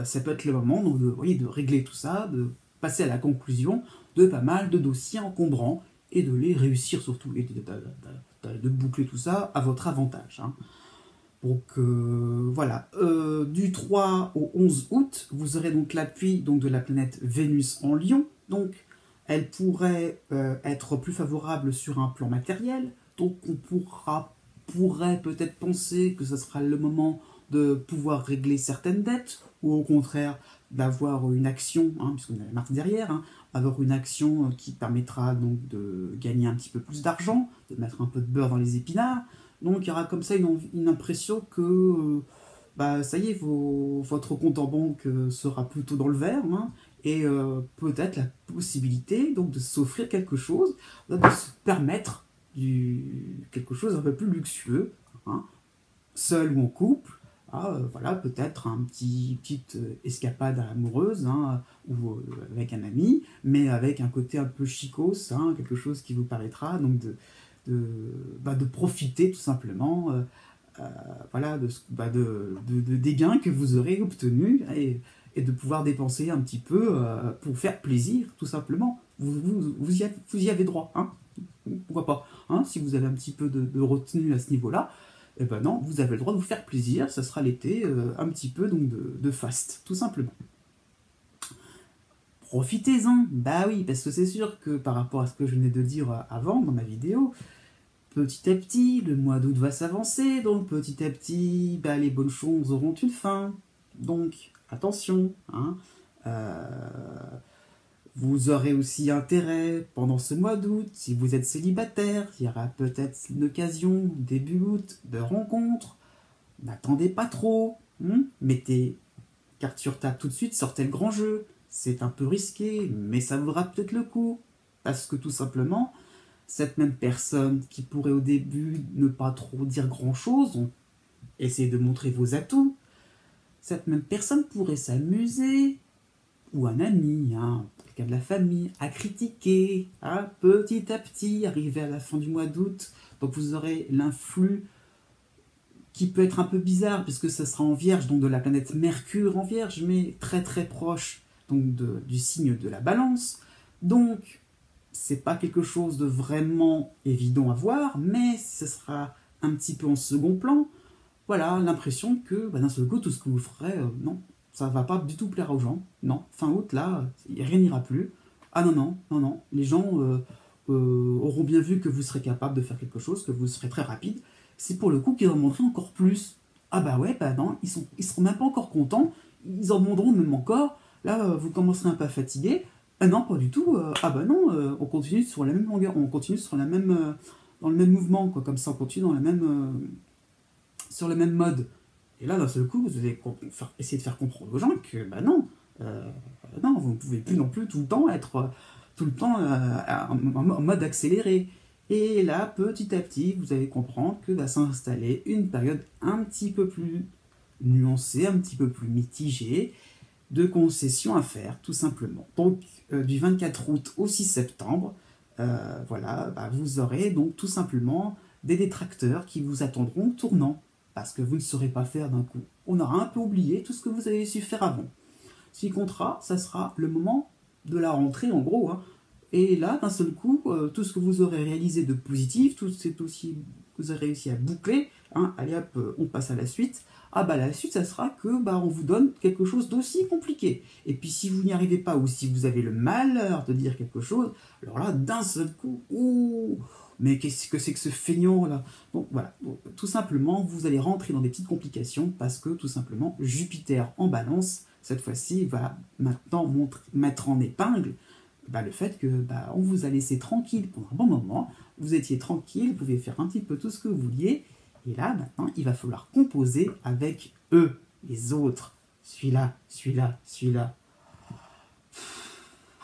ça peut être le moment donc, de régler tout ça, de passer à la conclusion de pas mal de dossiers encombrants et de les réussir surtout, et de boucler tout ça à votre avantage. Hein. Donc voilà, du 3 au 11 août, vous aurez donc l'appui donc, de la planète Vénus en Lion. Donc elle pourrait être plus favorable sur un plan matériel. Donc on pourrait peut-être penser que ce sera le moment de pouvoir régler certaines dettes, ou au contraire d'avoir une action, hein, puisqu'on a la marque derrière, hein, avoir une action qui permettra donc de gagner un petit peu plus d'argent, de mettre un peu de beurre dans les épinards. Donc il y aura comme ça une impression que bah, ça y est, votre compte en banque sera plutôt dans le vert, hein, et peut-être la possibilité donc, de s'offrir quelque chose, de se permettre quelque chose un peu plus luxueux, hein, seul ou en couple, voilà, peut-être petite escapade amoureuse, hein, ou avec un ami, mais avec un côté un peu chicos, hein, quelque chose qui vous permettra donc de profiter tout simplement voilà, des gains que vous aurez obtenus et de pouvoir dépenser un petit peu pour faire plaisir tout simplement. Vous y avez droit, hein, pourquoi pas, hein, si vous avez un petit peu de retenue à ce niveau-là, et ben non, vous avez le droit de vous faire plaisir, ça sera l'été un petit peu donc de faste, tout simplement. Profitez-en, bah oui, parce que c'est sûr que par rapport à ce que je venais de dire avant dans ma vidéo, petit à petit, le mois d'août va s'avancer, donc petit à petit, bah, les bonnes choses auront une fin. Donc, attention, hein, vous aurez aussi intérêt pendant ce mois d'août, si vous êtes célibataire, il y aura peut-être une occasion, début août, de rencontre. N'attendez pas trop, mettez carte sur table tout de suite, sortez le grand jeu. C'est un peu risqué, mais ça vaudra peut-être le coup. Parce que tout simplement, cette même personne qui pourrait au début ne pas trop dire grand-chose, essayez de montrer vos atouts, cette même personne pourrait s'amuser, ou un ami, hein, quelqu'un de la famille, à critiquer, hein, petit à petit, arriver à la fin du mois d'août. Donc vous aurez l'influx qui peut être un peu bizarre, puisque ça sera en Vierge, donc de la planète Mercure en Vierge, mais très très proche donc du signe de la Balance. Donc, c'est pas quelque chose de vraiment évident à voir, mais ce sera un petit peu en second plan. Voilà, l'impression que d'un seul coup, tout ce que vous ferez, non, ça va pas du tout plaire aux gens. Non, fin août, là, rien n'ira plus. Ah non, les gens auront bien vu que vous serez capable de faire quelque chose, que vous serez très rapide. C'est pour le coup qu'ils en demanderont encore plus. Ah bah ouais, bah non, ils seront même pas encore contents, ils en demanderont même encore. Là, vous commencerez un peu à fatiguer, Ah non, pas du tout. Ah bah non, on continue sur la même longueur, on continue sur la même, dans le même mouvement, quoi. Comme ça, on continue dans la même, sur le même mode. Et là, d'un seul coup, vous allez essayer de faire comprendre aux gens que, bah non, euh, non, vous ne pouvez plus non plus tout le temps être tout le temps en mode accéléré. Et là, petit à petit, vous allez comprendre que va s'installer une période un petit peu plus nuancée, un petit peu plus mitigée, de concessions à faire, tout simplement. Donc, du 24 août au 6 septembre, voilà, bah, vous aurez donc tout simplement des détracteurs qui vous attendront au tournant, parce que vous ne saurez pas faire d'un coup. On aura un peu oublié tout ce que vous avez su faire avant. Ce qui comptera, ça sera le moment de la rentrée, en gros. Hein. Et là, d'un seul coup, tout ce que vous aurez réalisé de positif, tout ce que vous aurez réussi à boucler, hein, allez hop, on passe à la suite. Ah bah la suite, ça sera que bah, on vous donne quelque chose d'aussi compliqué. Et puis si vous n'y arrivez pas ou si vous avez le malheur de dire quelque chose, alors là, d'un seul coup, ouh, mais qu'est-ce que c'est que ce feignant là? Donc voilà, donc, tout simplement, vous allez rentrer dans des petites complications parce que tout simplement, Jupiter en balance, cette fois-ci, va maintenant mettre en épingle bah, le fait que bah, on vous a laissé tranquille pendant un bon moment, vous étiez tranquille, vous pouviez faire un petit peu tout ce que vous vouliez, et là maintenant il va falloir composer avec eux, les autres, celui-là, celui-là, celui-là.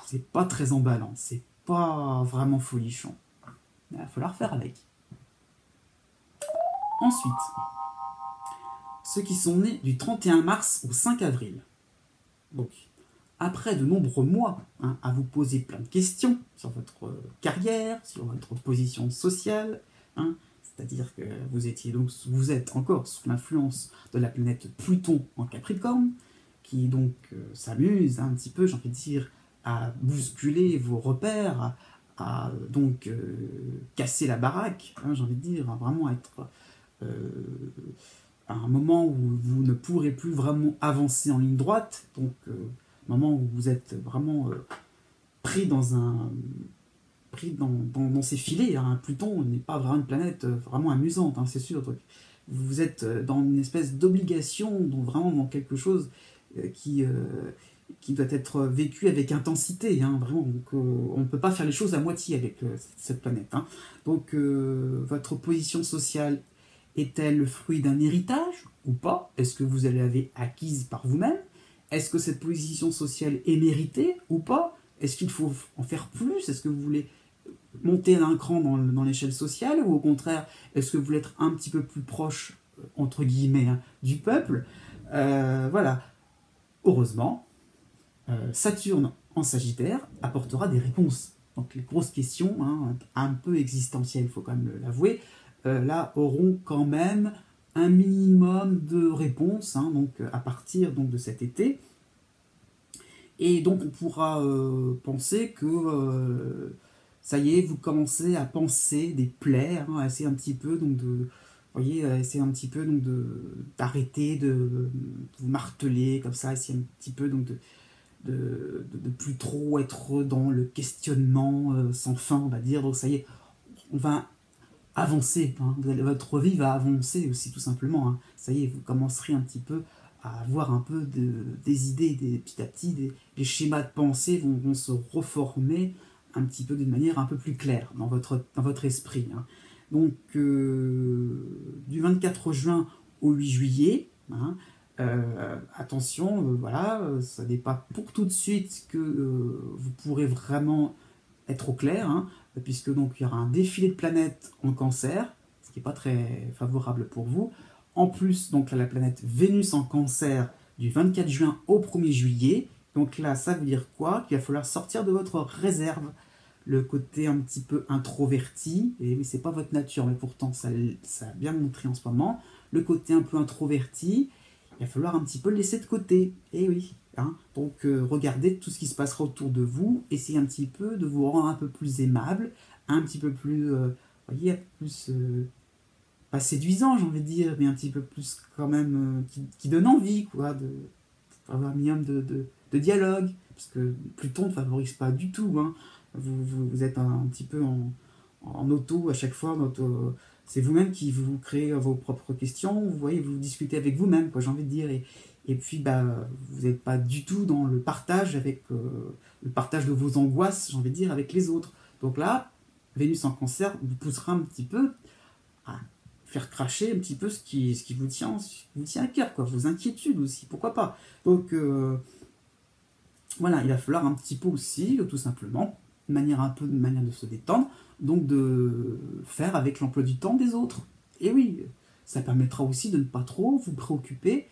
C'est pas très emballant, c'est pas vraiment folichon. Il va falloir faire avec. Ensuite, ceux qui sont nés du 31 mars au 5 avril. Donc, après de nombreux mois hein, à vous poser plein de questions sur votre carrière, sur votre position sociale, hein, c'est-à-dire que vous êtes encore sous l'influence de la planète Pluton en Capricorne, qui donc s'amuse un petit peu, j'ai envie de dire, à bousculer vos repères, donc casser la baraque, hein, j'ai envie de dire, à vraiment être euh, à un moment où vous ne pourrez plus vraiment avancer en ligne droite, donc moment où vous êtes vraiment pris dans un dans ses filets. Hein. Pluton n'est pas vraiment une planète vraiment amusante, hein, c'est sûr. Donc, vous êtes dans une espèce d'obligation, donc vraiment dans quelque chose qui doit être vécu avec intensité, hein, vraiment. Donc, on ne peut pas faire les choses à moitié avec cette planète. Hein. Donc, votre position sociale est-elle le fruit d'un héritage ou pas? Est-ce que vous l'avez acquise par vous-même? Est-ce que cette position sociale est méritée ou pas? Est-ce qu'il faut en faire plus? Est-ce que vous voulez monter d'un cran dans l'échelle sociale ou au contraire, est-ce que vous voulez être un petit peu plus proche, entre guillemets, hein, du peuple? Voilà. Heureusement, Saturne en Sagittaire apportera des réponses. Donc les grosses questions, hein, un peu existentielles, il faut quand même l'avouer, là auront quand même un minimum de réponses hein, donc, à partir donc, de cet été. Et donc on pourra penser que ça y est, vous commencez à penser des plaies, hein, à essayer un petit peu donc de, voyez, essayer un petit peu donc d'arrêter de vous marteler comme ça, essayer un petit peu donc de plus trop être dans le questionnement sans fin, on va dire. Donc ça y est, on va avancer. Hein. Votre vie va avancer aussi, tout simplement. Hein. Ça y est, vous commencerez un petit peu à avoir un peu des idées, petit à petit, les schémas de pensée vont se reformer un petit peu d'une manière un peu plus claire dans votre esprit. Hein. Donc, du 24 juin au 8 juillet, hein, attention, voilà, ça n'est pas pour tout de suite que vous pourrez vraiment être au clair, hein, puisque donc il y aura un défilé de planètes en Cancer, ce qui n'est pas très favorable pour vous. En plus, donc là, la planète Vénus en Cancer du 24 juin au 1er juillet. Donc là, ça veut dire quoi? Qu'il va falloir sortir de votre réserve, le côté un petit peu introverti, et oui, c'est pas votre nature, mais pourtant ça a bien montré en ce moment, le côté un peu introverti, il va falloir un petit peu le laisser de côté, et oui. Hein. Donc regardez tout ce qui se passera autour de vous, essayez un petit peu de vous rendre un peu plus aimable, un petit peu plus, voyez, plus, pas séduisant j'ai envie de dire, mais un petit peu plus quand même, qui donne envie, quoi, avoir un minimum de dialogue, parce que Pluton ne favorise pas du tout, hein. Vous êtes un petit peu en auto à chaque fois, c'est vous-même qui vous créez vos propres questions, vous voyez, vous discutez avec vous-même, quoi, j'ai envie de dire, et et puis vous n'êtes pas du tout dans le partage le partage de vos angoisses, j'ai envie de dire, avec les autres. Donc là, Vénus en Cancer vous poussera un petit peu à faire cracher un petit peu ce qui vous tient à cœur, quoi, vos inquiétudes aussi, pourquoi pas. Donc voilà, il va falloir un petit peu aussi, tout simplement, une manière de se détendre, donc de faire avec l'emploi du temps des autres. Et oui, ça permettra aussi de ne pas trop vous préoccuper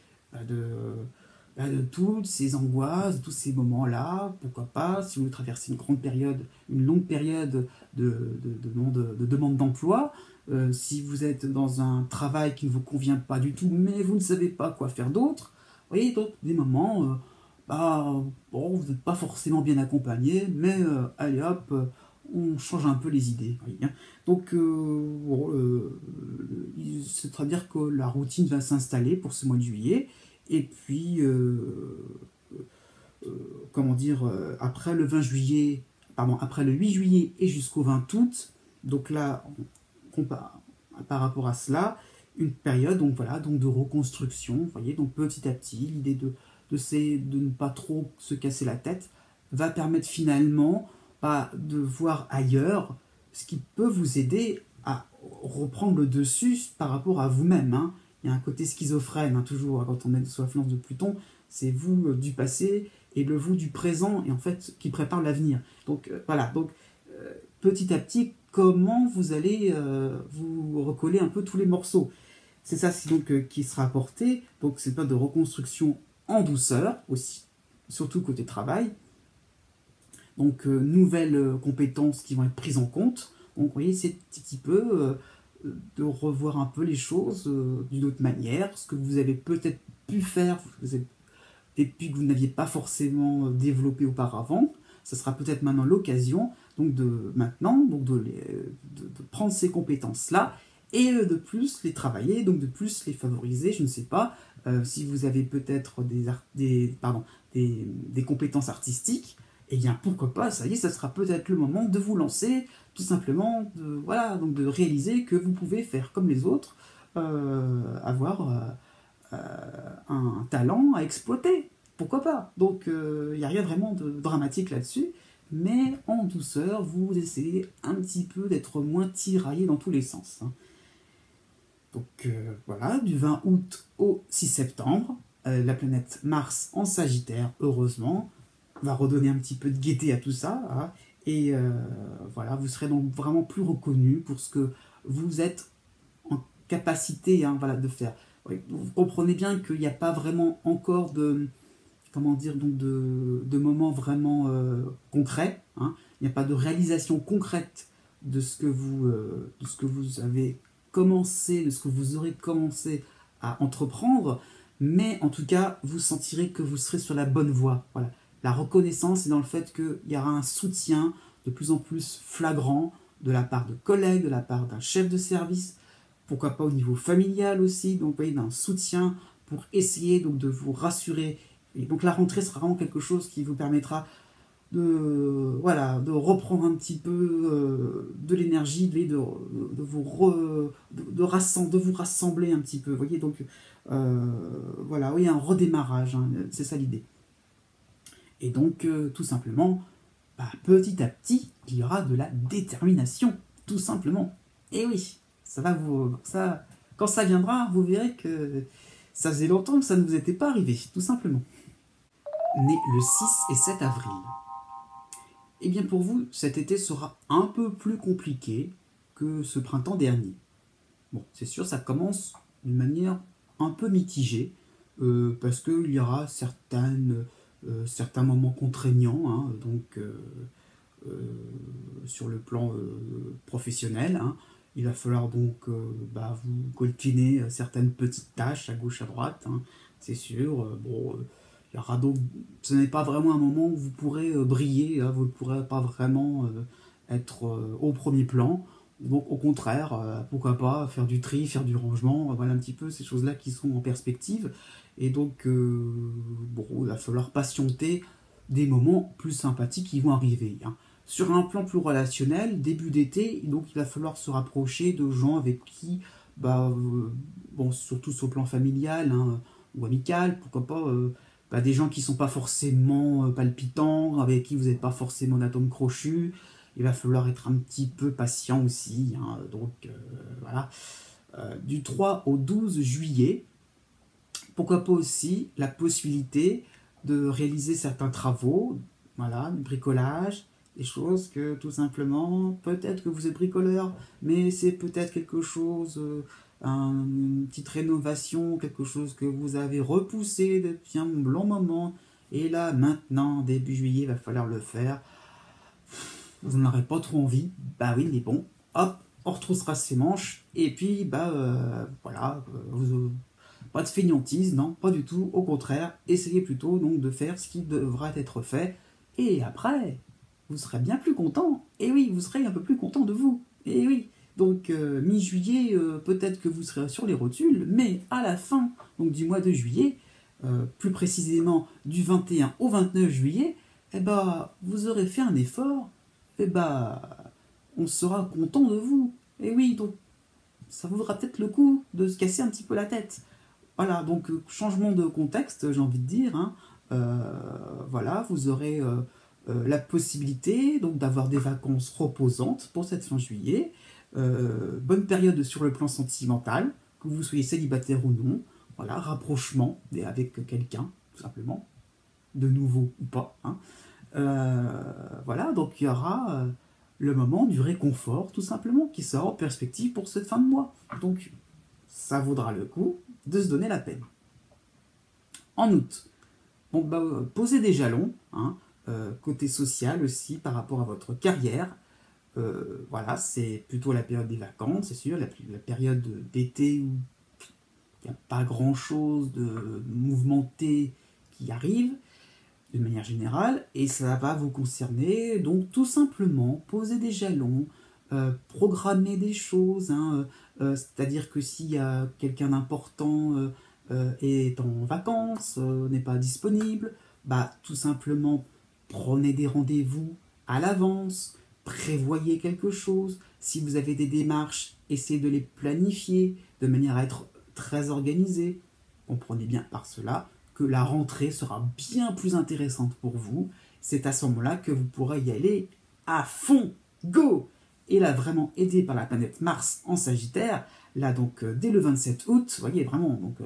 de toutes ces angoisses, de tous ces moments-là. Pourquoi pas, si vous traversez une longue période de demande d'emploi, si vous êtes dans un travail qui ne vous convient pas du tout, mais vous ne savez pas quoi faire d'autre, vous voyez, donc des moments, bon, vous n'êtes pas forcément bien accompagné, mais allez hop, on change un peu les idées. Voyez, hein. Donc, c'est-à-dire que la routine va s'installer pour ce mois de juillet, et puis, comment dire, après le 20 juillet, pardon, après le 8 juillet et jusqu'au 20 août, donc là, par rapport à cela, une période donc voilà, donc de reconstruction, vous voyez, donc petit à petit, l'idée de ne pas trop se casser la tête va permettre finalement de voir ailleurs ce qui peut vous aider à reprendre le dessus par rapport à vous-même. Hein. Il y a un côté schizophrène, hein, toujours, quand on est sous l'influence de Pluton, c'est vous du passé et le vous du présent, et en fait, qui prépare l'avenir. Donc voilà, donc petit à petit, comment vous allez vous recoller un peu tous les morceaux. C'est ça donc, qui sera apporté, donc c'est pas de reconstruction en douceur aussi, surtout côté travail. Donc nouvelles compétences qui vont être prises en compte. Donc vous voyez, c'est un petit peu de revoir un peu les choses d'une autre manière, ce que vous avez peut-être pu faire, et puis que vous n'aviez pas forcément développé auparavant. Ça sera peut-être maintenant l'occasion donc de prendre ces compétences-là et de plus les travailler, donc de plus les favoriser, je ne sais pas, si vous avez peut-être des compétences artistiques, et bien pourquoi pas, ça y est, ça sera peut-être le moment de vous lancer, tout simplement, donc de réaliser que vous pouvez faire comme les autres, avoir un talent à exploiter, pourquoi pas. Donc il n'y a rien vraiment de dramatique là-dessus, mais en douceur, vous essayez un petit peu d'être moins tiraillé dans tous les sens. Hein. Donc voilà, du 20 août au 6 septembre, la planète Mars en Sagittaire, heureusement, va redonner un petit peu de gaieté à tout ça, hein, et voilà, vous serez donc vraiment plus reconnu pour ce que vous êtes en capacité, hein, voilà, de faire. Oui, vous comprenez bien qu'il n'y a pas vraiment encore de moments vraiment concrets, hein. Il n'y a pas de réalisation concrète de ce que vous avez commencé, de ce que vous aurez commencé à entreprendre, mais en tout cas, vous sentirez que vous serez sur la bonne voie. Voilà. La reconnaissance est dans le fait qu'il y aura un soutien de plus en plus flagrant de la part de collègues, de la part d'un chef de service, pourquoi pas au niveau familial aussi, donc vous voyez, d'un soutien pour essayer donc de vous rassurer. Et donc la rentrée sera vraiment quelque chose qui vous permettra de reprendre un petit peu de l'énergie, de vous rassembler un petit peu, vous voyez, donc voilà, oui, un redémarrage, hein, c'est ça l'idée. Et donc tout simplement, petit à petit, il y aura de la détermination, tout simplement. Et oui, quand ça viendra, vous verrez que ça faisait longtemps que ça ne vous était pas arrivé, tout simplement. Né le 6 et 7 avril. Eh bien pour vous, cet été sera un peu plus compliqué que ce printemps dernier. Bon, c'est sûr, ça commence d'une manière un peu mitigée, parce qu'il y aura certains moments contraignants, hein, donc sur le plan professionnel, hein. Il va falloir donc vous coltiner certaines petites tâches à gauche, à droite, hein, c'est sûr. Il y aura donc, ce n'est pas vraiment un moment où vous pourrez briller, hein, vous ne pourrez pas vraiment être au premier plan. Donc au contraire, pourquoi pas faire du tri, faire du rangement, voilà un petit peu ces choses-là qui sont en perspective. Et donc, il va falloir patienter des moments plus sympathiques qui vont arriver. Hein. Sur un plan plus relationnel, début d'été, donc il va falloir se rapprocher de gens avec qui, surtout sur le plan familial, hein, ou amicales, pourquoi pas des gens qui ne sont pas forcément palpitants, avec qui vous n'êtes pas forcément d'atomes crochus. Il va falloir être un petit peu patient aussi, hein, donc voilà. Du 3 au 12 juillet, pourquoi pas aussi la possibilité de réaliser certains travaux, voilà, du bricolage, des choses que tout simplement, peut-être que vous êtes bricoleur, mais c'est peut-être quelque chose, une petite rénovation, quelque chose que vous avez repoussé depuis un long moment, et là maintenant, début juillet, il va falloir le faire. Vous n'en aurez pas trop envie, bah oui, mais bon, hop, on retroussera ses manches, et puis voilà, pas de fainéantise, non, pas du tout, au contraire, essayez plutôt donc de faire ce qui devra être fait, et après, vous serez bien plus content, et oui, vous serez un peu plus content de vous, et oui, donc mi-juillet, peut-être que vous serez sur les rotules, mais à la fin donc, du mois de juillet, plus précisément du 21 au 29 juillet, eh ben, vous aurez fait un effort, eh ben, on sera content de vous, et oui, donc ça vaudra peut-être le coup de se casser un petit peu la tête. Voilà, donc changement de contexte, j'ai envie de dire. Hein. Voilà, vous aurez la possibilité donc d'avoir des vacances reposantes pour cette fin juillet. Bonne période sur le plan sentimental, que vous soyez célibataire ou non. Voilà, rapprochement avec quelqu'un, tout simplement, de nouveau ou pas. Hein. Voilà, donc il y aura le moment du réconfort, tout simplement, qui sera en perspective pour cette fin de mois. Donc, ça vaudra le coup de se donner la peine. En août, bon, posez des jalons, hein, côté social aussi par rapport à votre carrière. Voilà, c'est plutôt la période des vacances, c'est sûr, la période d'été où il n'y a pas grand-chose de mouvementé qui arrive, de manière générale, et ça va vous concerner, donc tout simplement poser des jalons, programmer des choses, hein, c'est-à-dire que s'il y a quelqu'un d'important est en vacances, n'est pas disponible, bah tout simplement prenez des rendez-vous à l'avance, prévoyez quelque chose, si vous avez des démarches, essayez de les planifier de manière à être très organisé. Comprenez bien par cela que la rentrée sera bien plus intéressante pour vous. C'est à ce moment-là que vous pourrez y aller à fond. Go! Et là, vraiment aidé par la planète Mars en Sagittaire, là donc dès le 27 août, vous voyez vraiment, donc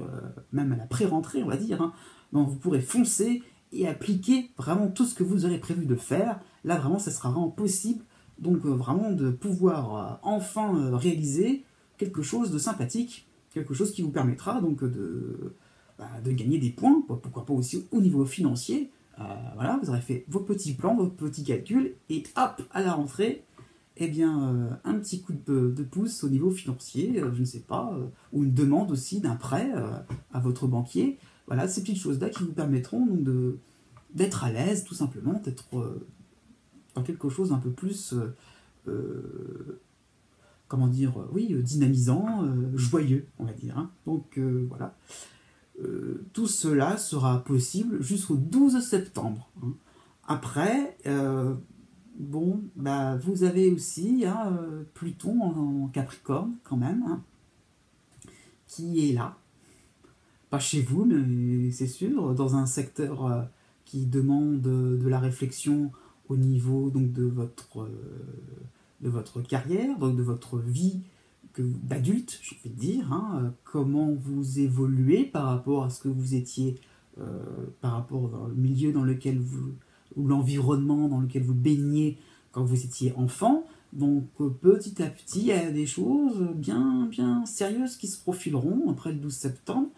même à la pré-rentrée, on va dire, hein, donc vous pourrez foncer et appliquer vraiment tout ce que vous aurez prévu de faire. Là, vraiment, ça sera vraiment possible, donc vraiment de pouvoir enfin réaliser quelque chose de sympathique, quelque chose qui vous permettra donc de gagner des points, pourquoi pas aussi au niveau financier. Voilà, vous aurez fait vos petits plans, vos petits calculs, et hop, à la rentrée, eh bien, un petit coup de pouce au niveau financier, je ne sais pas, ou une demande aussi d'un prêt à votre banquier. Voilà, ces petites choses-là qui vous permettront donc d'être à l'aise, tout simplement, d'être dans quelque chose d'un peu plus, comment dire, oui, dynamisant, joyeux, on va dire. Hein. Donc, voilà. Tout cela sera possible jusqu'au 12 septembre. Hein. Après, bon, vous avez aussi hein, Pluton en Capricorne, quand même, hein, qui est là. Pas chez vous, mais c'est sûr, dans un secteur qui demande de la réflexion au niveau donc, de votre carrière, donc de votre vie d'adulte, j'ai envie de dire, hein, comment vous évoluez par rapport à ce que vous étiez, par rapport au milieu dans lequel vous, ou l'environnement dans lequel vous baignez quand vous étiez enfant. Donc petit à petit, il y a des choses bien, bien sérieuses qui se profileront après le 12 septembre.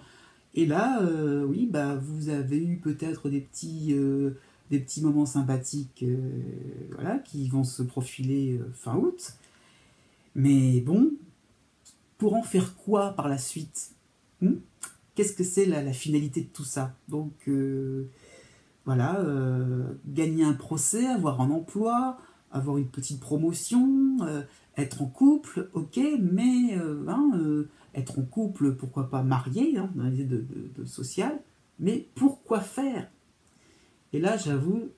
Et là, oui, vous avez eu peut-être des petits moments sympathiques voilà, qui vont se profiler fin août. Mais bon, pour en faire quoi par la suite Qu'est-ce que c'est la finalité de tout ça? Donc, voilà, gagner un procès, avoir un emploi, avoir une petite promotion, être en couple, ok, mais être en couple, pourquoi pas marié, hein, dans l'idée de social, mais pourquoi faire? Et là, j'avoue,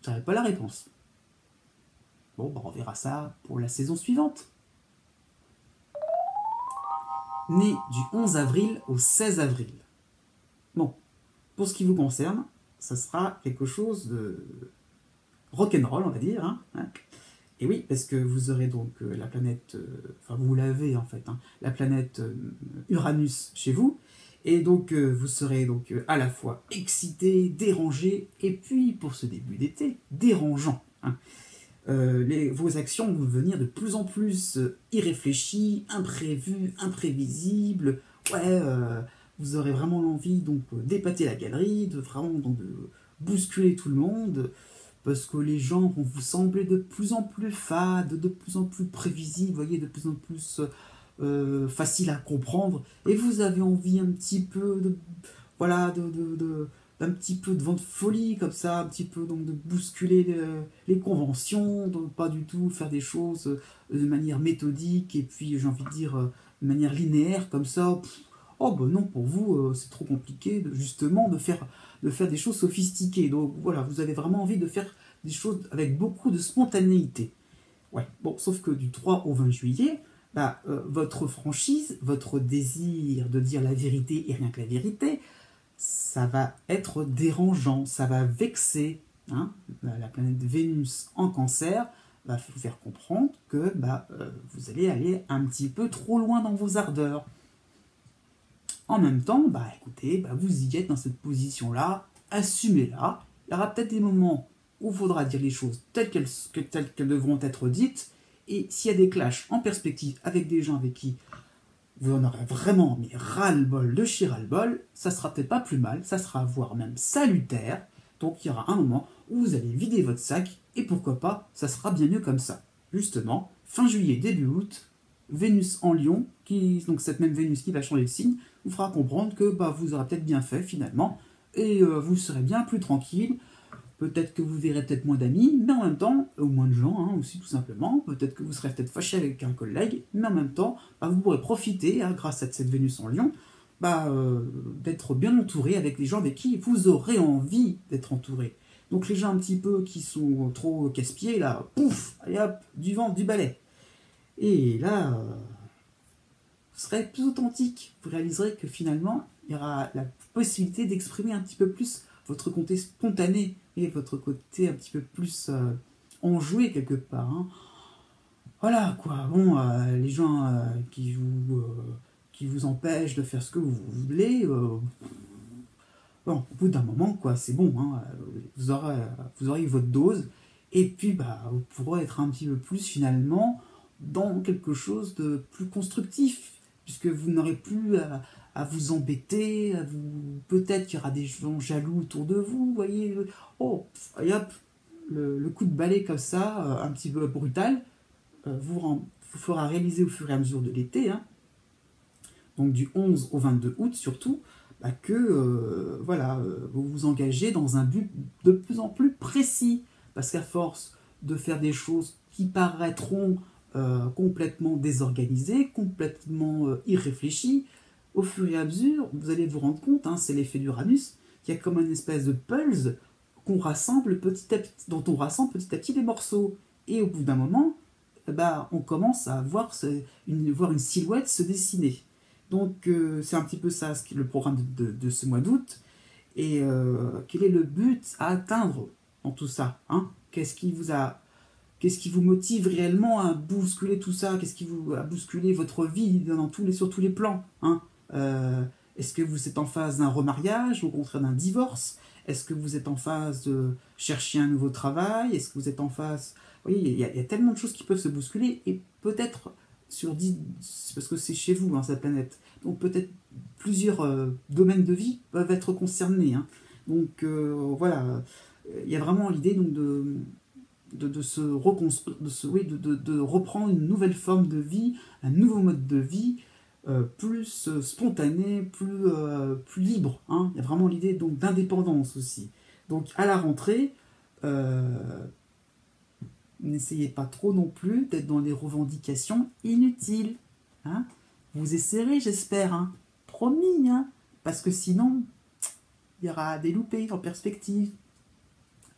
j'avais pas la réponse. Bon, on verra ça pour la saison suivante. Né du 11 avril au 16 avril. Bon, pour ce qui vous concerne, ça sera quelque chose de rock'n'roll, on va dire. Et oui, parce que vous aurez donc la planète, enfin vous l'avez en fait, la planète Uranus chez vous, et donc vous serez donc à la fois excité, dérangé, et puis pour ce début d'été, dérangeant. Vos actions vont devenir de plus en plus irréfléchies, imprévues, imprévisibles. Ouais, vous aurez vraiment l'envie donc d'épater la galerie, de vraiment donc, de bousculer tout le monde, parce que les gens vont vous sembler de plus en plus fades, de plus en plus prévisibles, voyez, de plus en plus faciles à comprendre, et vous avez envie un petit peu de, voilà, d'un petit peu de vent de folie comme ça, un petit peu donc de bousculer les conventions, de pas du tout faire des choses de manière méthodique et puis j'ai envie de dire de manière linéaire comme ça. Oh ben non, pour vous c'est trop compliqué justement de faire des choses sophistiquées. Donc voilà, vous avez vraiment envie de faire des choses avec beaucoup de spontanéité. Ouais, bon, sauf que du 3 au 20 juillet, bah, votre franchise, votre désir de dire la vérité et rien que la vérité, ça va être dérangeant, ça va vexer. La planète Vénus en cancer va vous faire comprendre que vous allez aller un petit peu trop loin dans vos ardeurs. En même temps, écoutez, vous y êtes dans cette position-là, assumez-la. Il y aura peut-être des moments où il faudra dire les choses telles qu'elles devront être dites, et s'il y a des clashs en perspective avec des gens avec qui vous en aurez vraiment mais ras-le-bol de chez ras-le-bol, ça sera peut-être pas plus mal, ça sera voire même salutaire. Donc il y aura un moment où vous allez vider votre sac, et pourquoi pas, ça sera bien mieux comme ça. Justement, fin juillet, début août, Vénus en Lion, donc cette même Vénus qui va changer de signe, vous fera comprendre que vous aurez peut-être bien fait finalement, et vous serez bien plus tranquille. Peut-être que vous verrez peut-être moins d'amis, mais en même temps, ou moins de gens aussi tout simplement, peut-être que vous serez peut-être fâché avec un collègue, mais en même temps, vous pourrez profiter, grâce à cette Vénus en Lion, d'être bien entouré avec les gens avec qui vous aurez envie d'être entouré. Donc les gens un petit peu qui sont trop casse-pieds, là, pouf, allez hop, du vent, du balai. Et là, vous serez plus authentique, vous réaliserez que finalement, il y aura la possibilité d'exprimer un petit peu plus votre côté spontané et votre côté un petit peu plus enjoué quelque part. Voilà quoi, bon, les gens qui vous empêchent de faire ce que vous voulez, bon, au bout d'un moment, quoi, c'est bon, vous aurez eu votre dose, et puis vous pourrez être un petit peu plus finalement dans quelque chose de plus constructif, puisque vous n'aurez plus à vous embêter, peut-être qu'il y aura des gens jaloux autour de vous, vous voyez, oh, et hop, le coup de balai comme ça, un petit peu brutal, vous fera réaliser au fur et à mesure de l'été, donc du 11 au 22 août surtout, que vous vous engagez dans un but de plus en plus précis, parce qu'à force de faire des choses qui paraîtront complètement désorganisées, complètement irréfléchies, au fur et à mesure, vous allez vous rendre compte, c'est l'effet d'Uranus, qu'il y a comme une espèce de pulse qu'on rassemble petit à petit, dont on rassemble petit à petit les morceaux. Et au bout d'un moment, on commence à voir une silhouette se dessiner. Donc c'est un petit peu ça le programme de ce mois d'août. Et quel est le but à atteindre dans tout ça, Qu'est-ce qui vous motive réellement à bousculer tout ça? Qu'est-ce qui vous a bousculé votre vie sur tous les plans, Est-ce que vous êtes en phase d'un remariage ou au contraire d'un divorce? Est-ce que vous êtes en phase de chercher un nouveau travail? Est-ce que vous êtes en phase... Vous voyez, il y a tellement de choses qui peuvent se bousculer, et peut-être sur 10, parce que c'est chez vous, cette planète, donc peut-être plusieurs domaines de vie peuvent être concernés. Donc voilà, il y a vraiment l'idée donc de se reconstruire, de reprendre une nouvelle forme de vie, un nouveau mode de vie, plus spontané, plus libre. Il y a vraiment l'idée donc d'indépendance aussi. Donc à la rentrée, n'essayez pas trop non plus d'être dans des revendications inutiles. Vous essaierez, j'espère. Promis, parce que sinon, il y aura des loupés en perspective.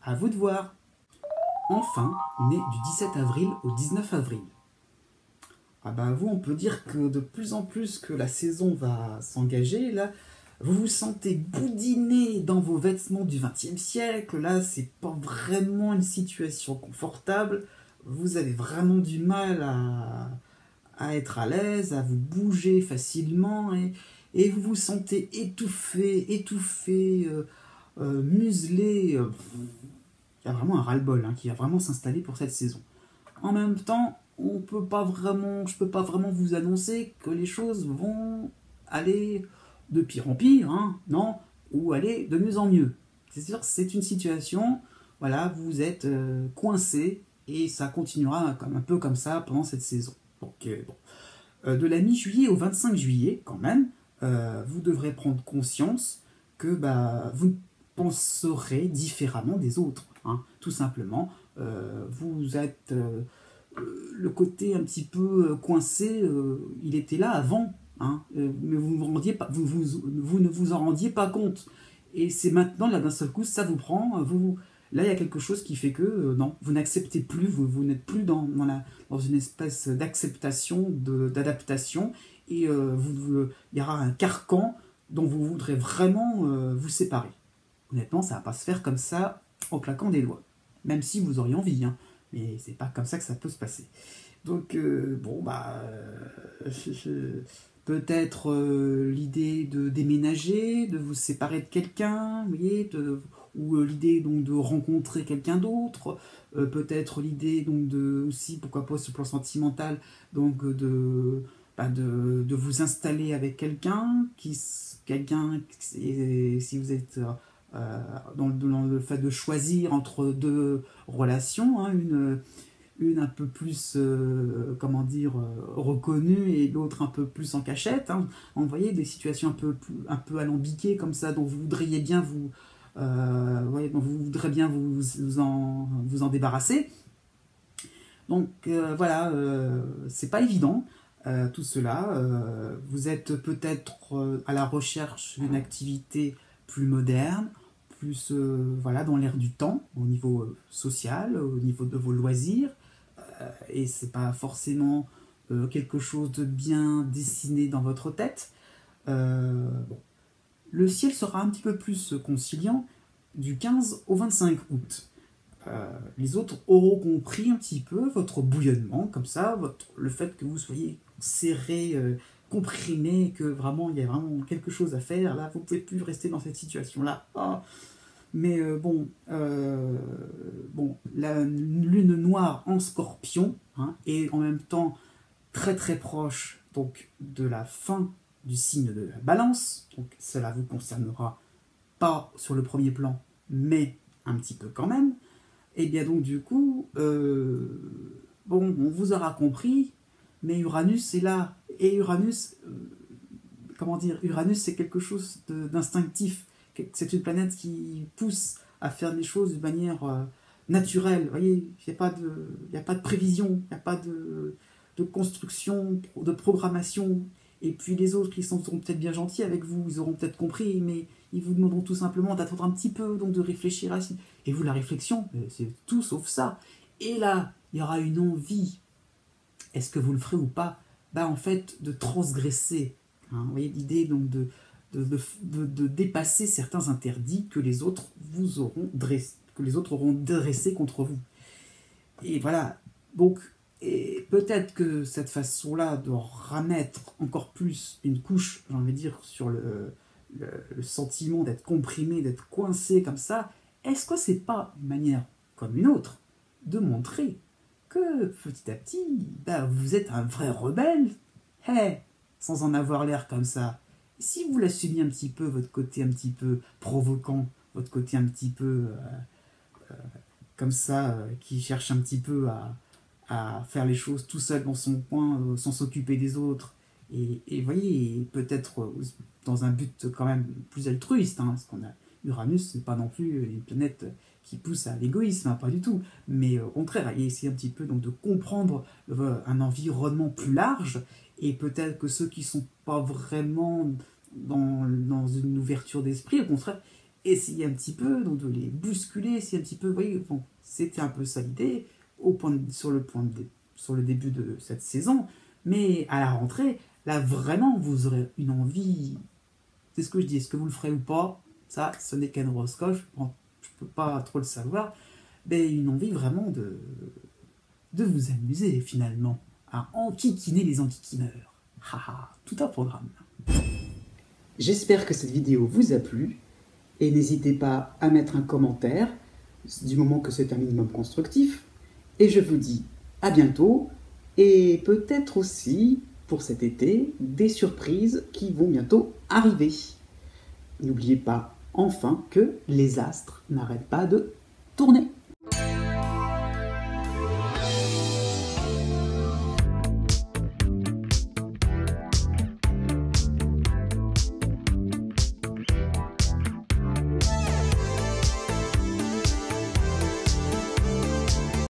À vous de voir. Enfin, né du 17 avril au 19 avril. Vous, on peut dire que de plus en plus que la saison va s'engager, là, Vous vous sentez boudiner dans vos vêtements du XXe siècle. Là, c'est pas vraiment une situation confortable. Vous avez vraiment du mal à être à l'aise, à vous bouger facilement et vous vous sentez étouffé, muselé. Il y a vraiment un ras-le-bol qui va vraiment s'installer pour cette saison. En même temps, je ne peux pas vraiment vous annoncer que les choses vont aller de pire en pire, non, ou aller de mieux en mieux. C'est sûr, c'est une situation, voilà, vous êtes coincé et ça continuera comme un peu comme ça pendant cette saison. Donc, de la mi-juillet au 25 juillet, quand même, vous devrez prendre conscience que vous penserez différemment des autres, tout simplement. Vous êtes le côté un petit peu coincé, il était là avant, mais vous ne vous en rendiez pas compte. Et c'est maintenant, là, d'un seul coup, ça vous prend, là, il y a quelque chose qui fait que, non, vous n'acceptez plus, vous n'êtes plus dans une espèce d'acceptation, d'adaptation, et il y aura un carcan dont vous voudrez vraiment vous séparer. Honnêtement, ça ne va pas se faire comme ça, en claquant des doigts. Même si vous auriez envie, mais c'est pas comme ça que ça peut se passer. Donc, peut-être l'idée de déménager, de vous séparer de quelqu'un, vous voyez, ou l'idée donc de rencontrer quelqu'un d'autre, peut-être l'idée donc de aussi, pourquoi pas sur le plan sentimental, donc de vous installer avec quelqu'un, si vous êtes dans le fait de choisir entre deux relations, une un peu plus, reconnue et l'autre un peu plus en cachette. Vous voyez, des situations un peu alambiquées comme ça, dont vous voudriez bien vous en débarrasser. Donc voilà, c'est pas évident. Tout cela, vous êtes peut-être à la recherche d'une activité plus moderne, plus dans l'air du temps, au niveau social, au niveau de vos loisirs, et c'est pas forcément quelque chose de bien dessiné dans votre tête. Bon. Le ciel sera un petit peu plus conciliant du 15 au 25 août. Les autres auront compris un petit peu votre bouillonnement, comme ça, le fait que vous soyez serré, comprimé, que vraiment il y a vraiment quelque chose à faire. Là, vous ne pouvez plus rester dans cette situation-là. Mais la lune noire en Scorpion est en même temps très très proche donc de la fin du signe de la Balance. Donc cela vous concernera pas sur le premier plan, mais un petit peu quand même. Et bien donc du coup, on vous aura compris, mais Uranus est là. Et Uranus, Uranus c'est quelque chose d'instinctif. C'est une planète qui pousse à faire des choses de manière naturelle. Vous voyez, il n'y a pas de prévision, il n'y a pas de construction, de programmation. Et puis les autres qui seront peut-être bien gentils avec vous, ils auront peut-être compris, mais ils vous demanderont tout simplement d'attendre un petit peu, donc de réfléchir à ça. Et vous, la réflexion, c'est tout sauf ça. Et là, il y aura une envie, est-ce que vous le ferez ou pas, en fait, de transgresser. Vous voyez l'idée donc de dépasser certains interdits que les autres auront dressés contre vous. Et voilà, donc, et peut-être que cette façon-là de remettre encore plus une couche, j'ai envie de dire, sur le sentiment d'être comprimé, d'être coincé comme ça, est-ce que c'est pas une manière, comme une autre, de montrer que petit à petit, vous êtes un vrai rebelle, sans en avoir l'air comme ça. Si vous l'assumiez un petit peu, votre côté un petit peu provoquant, votre côté un petit peu comme ça, qui cherche un petit peu à faire les choses tout seul dans son coin, sans s'occuper des autres, et voyez, peut-être dans un but quand même plus altruiste, parce qu'on a Uranus, c'est pas non plus une planète qui pousse à l'égoïsme, pas du tout, mais au contraire, il essaie un petit peu donc de comprendre un environnement plus large, et peut-être que ceux qui sont pas vraiment dans une ouverture d'esprit, au contraire, essayer un petit peu donc de les bousculer, essayer un petit peu, vous voyez, c'était un peu ça l'idée sur le début de cette saison, mais à la rentrée, là vraiment vous aurez une envie c'est ce que je dis. Est-ce que vous le ferez ou pas? Ça, ce n'est qu'un horoscope, je ne peux pas trop le savoir. Mais une envie vraiment de vous amuser finalement, à enquiquiner les enquiquineurs. Haha, tout un programme. J'espère que cette vidéo vous a plu et n'hésitez pas à mettre un commentaire du moment que c'est un minimum constructif. Et je vous dis à bientôt et peut-être aussi pour cet été des surprises qui vont bientôt arriver. N'oubliez pas enfin que les astres n'arrêtent pas de tourner.